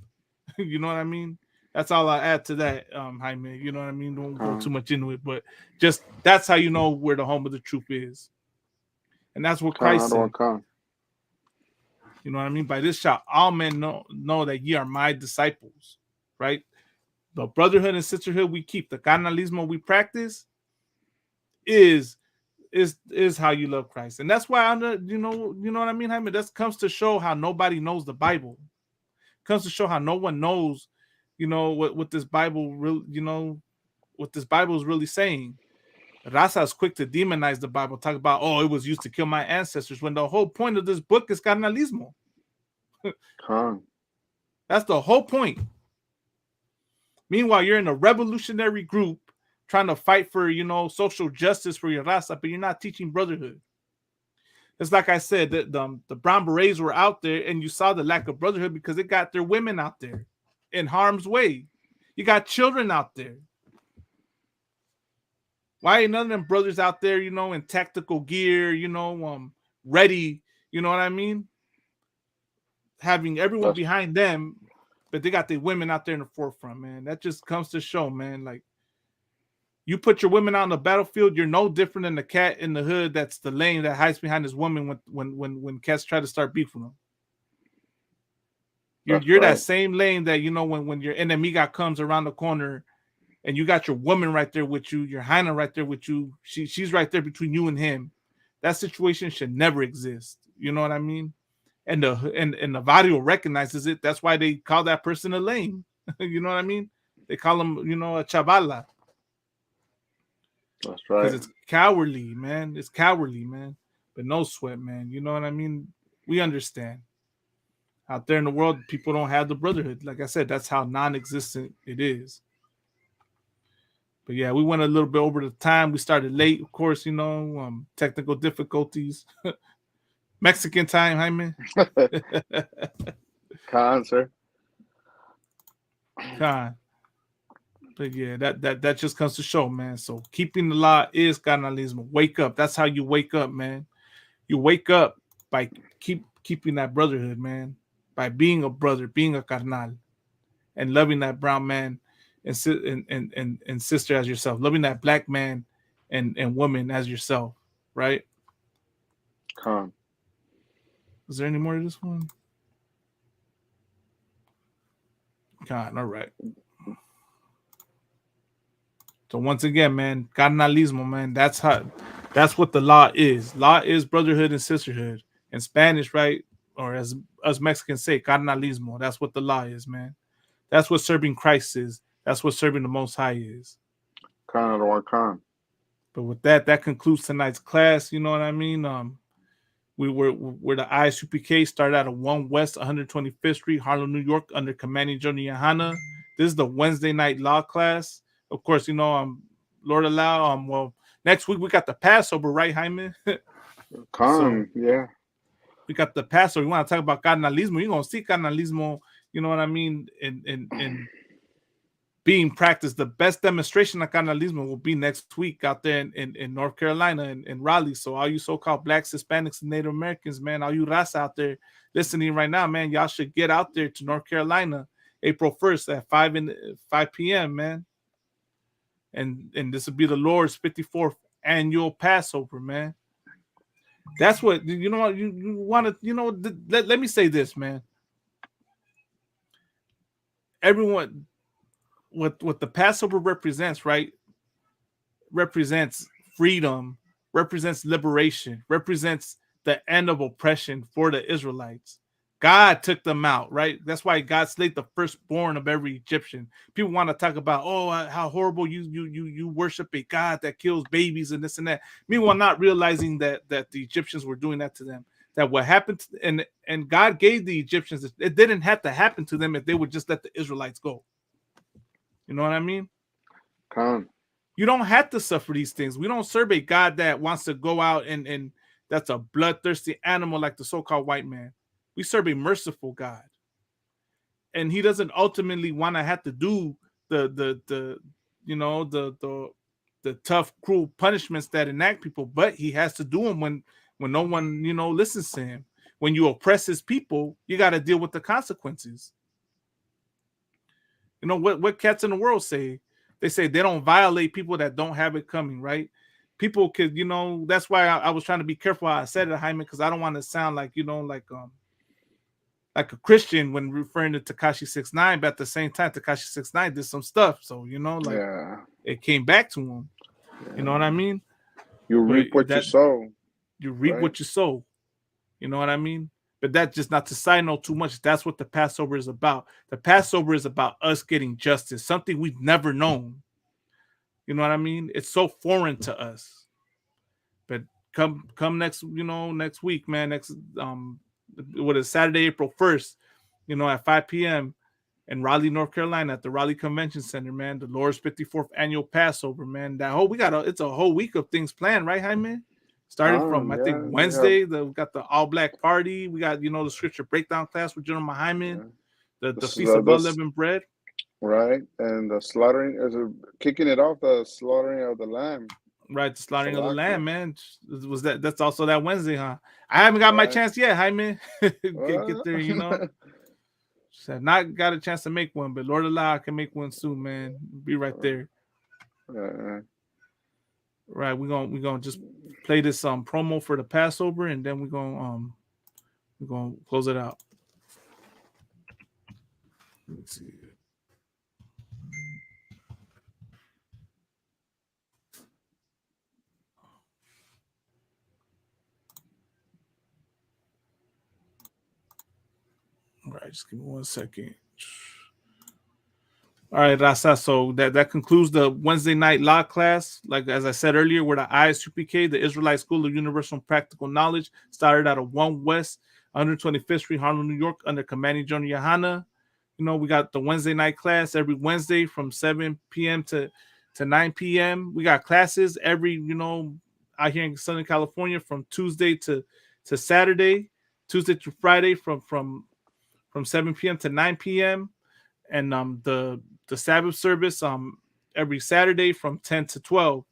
You know what I mean? That's all I add to that, Jaime. You know what I mean? Don't go too much into it, but just that's how you know where the home of the truth is. And that's what Christ said. You know what I mean? By this shall all men know that ye are my disciples, right? The brotherhood and sisterhood we keep, the carnalismo we practice is how you love Christ. And that's why you know what I mean, Jaime? That comes to show how nobody knows the Bible. Comes to show how no one knows, you know, what this Bible really, you know, what this Bible is really saying. Raza is quick to demonize the Bible, talk about, oh, it was used to kill my ancestors, when the whole point of this book is carnalismo. That's the whole point. Meanwhile, you're in a revolutionary group trying to fight for, you know, social justice for your raza, but you're not teaching brotherhood. It's like I said, the brown berets were out there, and you saw the lack of brotherhood because it got their women out there in harm's way. You got children out there. Why ain't none of them brothers out there, you know, in tactical gear, you know, ready, you know what I mean? Having everyone behind them, but they got the women out there in the forefront, man. That just comes to show, man, like, you put your women out on the battlefield, you're no different than the cat in the hood that's the lane that hides behind his woman when cats try to start beefing them. You're that same lane that, you know, when your enemiga comes around the corner and you got your woman right there with you, your hyena right there with you, she's right there between you and him. That situation should never exist. You know what I mean? And the Vario recognizes it. That's why they call that person a lame. You know what I mean? They call him, you know, a chavala. That's right. Because it's cowardly, man. It's cowardly, man. But no sweat, man. You know what I mean? We understand. Out there in the world, people don't have the brotherhood. Like I said, that's how non-existent it is. But yeah, we went a little bit over the time. We started late, of course, you know, technical difficulties. Mexican time, Jaime. Sir. Con. But yeah, that just comes to show, man. So keeping the law is carnalismo. Wake up. That's how you wake up, man. You wake up by keeping that brotherhood, man. By being a brother, being a carnal, and loving that brown man and sister as yourself. Loving that black man and woman as yourself, right? Con. Is there any more to this one? Con, all right. So once again, man, carnalismo, man, that's what the law is. Law is brotherhood and sisterhood. In Spanish, right? Or as us Mexicans say, carnalismo. That's what the law is, man. That's what serving Christ is. That's what serving the Most High is. Con. But with that concludes tonight's class. You know what I mean? We're the ISUPK, started out at 1 West 125th Street, Harlem, New York, under commanding Johnny Yahana. This is the Wednesday night law class. Of course, you know, Lord allow, well, next week we got the Passover, right, Jaime? Yeah. We got the Passover. You want to talk about carnalismo? You're gonna see carnalismo, you know what I mean, in being practiced. The best demonstration of carnalismo will be next week out there in North Carolina in Raleigh. So all you so-called blacks, Hispanics, and Native Americans, man, all you raza out there listening right now, man, y'all should get out there to North Carolina April 1st at 5 p.m., man. And this will be the Lord's 54th annual Passover, man. That's what, you know, you want to, you know, let me say this, man. Everyone, what the Passover represents, right? represents freedom, represents liberation, represents the end of oppression for the Israelites. God took them out, right? That's why God slayed the firstborn of every Egyptian. People want to talk about, oh, how horrible you worship a God that kills babies and this and that. Meanwhile, not realizing that the Egyptians were doing that to them. That what happened, and God gave the Egyptians, it didn't have to happen to them if they would just let the Israelites go. You know what I mean? You don't have to suffer these things. We don't serve a God that wants to go out and that's a bloodthirsty animal like the so-called white man. We serve a merciful God. And he doesn't ultimately want to have to do the tough, cruel punishments that enact people, but he has to do them when no one, listens to him. When you oppress his people, you got to deal with the consequences. You know what cats in the world say? They say they don't violate people that don't have it coming, right? People could, that's why I was trying to be careful how I said it, Jaime, because I don't want to sound like, like a Christian when referring to Tekashi 6ix9ine, but at the same time, Tekashi 6ix9ine did some stuff. So, it came back to him. Yeah. You know what I mean? You reap what you sow. You reap what you sow. You know what I mean? But that's just not to side note too much. That's what the Passover is about. The Passover is about us getting justice, something we've never known. You know what I mean? It's so foreign to us. But come next, next week, man. What is Saturday, April 1st, at 5 p.m. in Raleigh, North Carolina, at the Raleigh Convention Center, man. The Lord's 54th annual Passover, man. It's a whole week of things planned, right, Jaime? Starting from, I think, Wednesday, we got the all-black party. We got, the scripture breakdown class with General Hyman, the Feast of Unleavened Bread. Right, and the slaughtering, kicking it off, the slaughtering of the lamb. Right, the slaughtering of the lamb, man. That's also that Wednesday, huh? I haven't got my chance yet, Jaime. get there, Have not got a chance to make one, but Lord allow, I can make one soon, man. Be right there. Right, we're gonna just play this promo for the Passover, and then we're gonna close it out. Let's see. All right, just give me 1 second. All right, Rasa. So that concludes the Wednesday night law class. Like as I said earlier, we're the ISUPK, the Israelite School of Universal and Practical Knowledge, started out of 1 West, 125th Street, Harlem, New York, under commanding General Yohana. We got the Wednesday night class every Wednesday from 7 p.m. to 9 p.m. We got classes every, out here in Southern California from Tuesday to Saturday, Tuesday to Friday from 7 p.m. to 9 p.m. And the Sabbath service every Saturday from 10 to 12.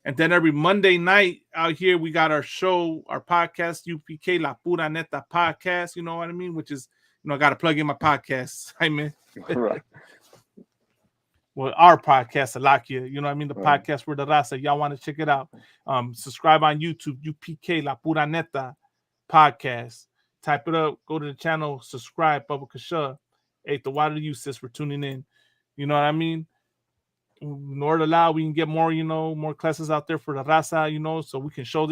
And then every Monday night out here, we got our show, our podcast, UPK La Pura Neta podcast, you know what I mean? Which is, I got to plug in my podcast. I mean, right. Well, our podcast, Alakia, you know what I mean? The podcast for the Raza. Y'all want to check it out. Subscribe on YouTube, UPK La Pura Neta podcast. Type it up, go to the channel, subscribe, Bubba Kasha. Hey, the water you, sis, for tuning in. You know what I mean? In order to allow, we can get more, more classes out there for the Raza, so we can show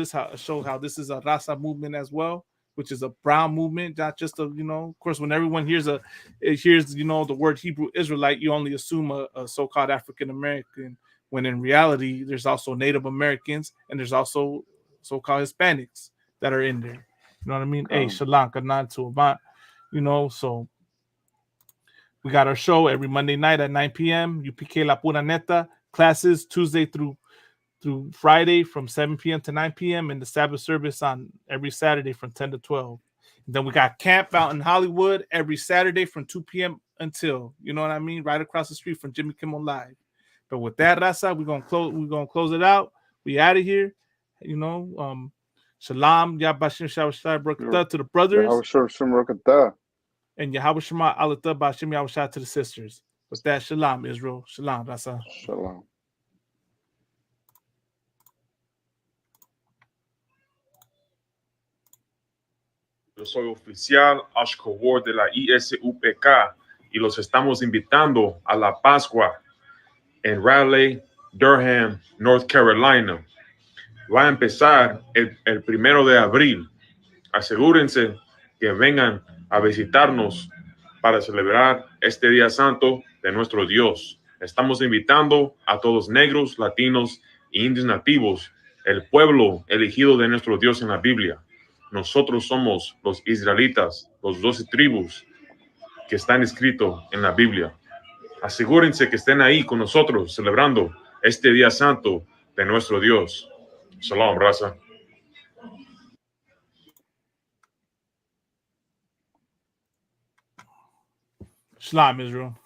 how this is a Raza movement as well, which is a brown movement, not just a, of course, when everyone hears the word Hebrew Israelite, you only assume a so-called African American, when in reality, there's also Native Americans and there's also so-called Hispanics that are in there. You know what I mean? Hey, Shalom, Kanan to Avant, so we got our show every Monday night at 9 p.m. UPK La Pura Neta. Classes Tuesday through Friday from 7 p.m. to 9 p.m. and the Sabbath service on every Saturday from 10 to 12. And then we got camp out in Hollywood every Saturday from 2 p.m. until, you know what I mean, right across the street from Jimmy Kimmel Live. But with that, Raza, we're gonna close it out. We out of here. Shalom, Yabashim Shabashai Barakatah to the brothers. And Yahweh Shema Alatah Bashim Yahushua to the sisters. With that, Shalom, Israel. Shalom, Rasa. Shalom. Yo soy oficial Ashkowar de la ISUPK y los estamos invitando a la Pascua en Raleigh, Durham, North Carolina. Va a empezar el 1 de abril. Asegúrense que vengan a visitarnos para celebrar este día santo de nuestro Dios. Estamos invitando a todos negros, latinos e indios nativos, el pueblo elegido de nuestro Dios en la Biblia. Nosotros somos los israelitas, los 12 tribus que están escritos en la Biblia. Asegúrense que estén ahí con nosotros celebrando este día santo de nuestro Dios. Shalom, raza. Shalom, Israel.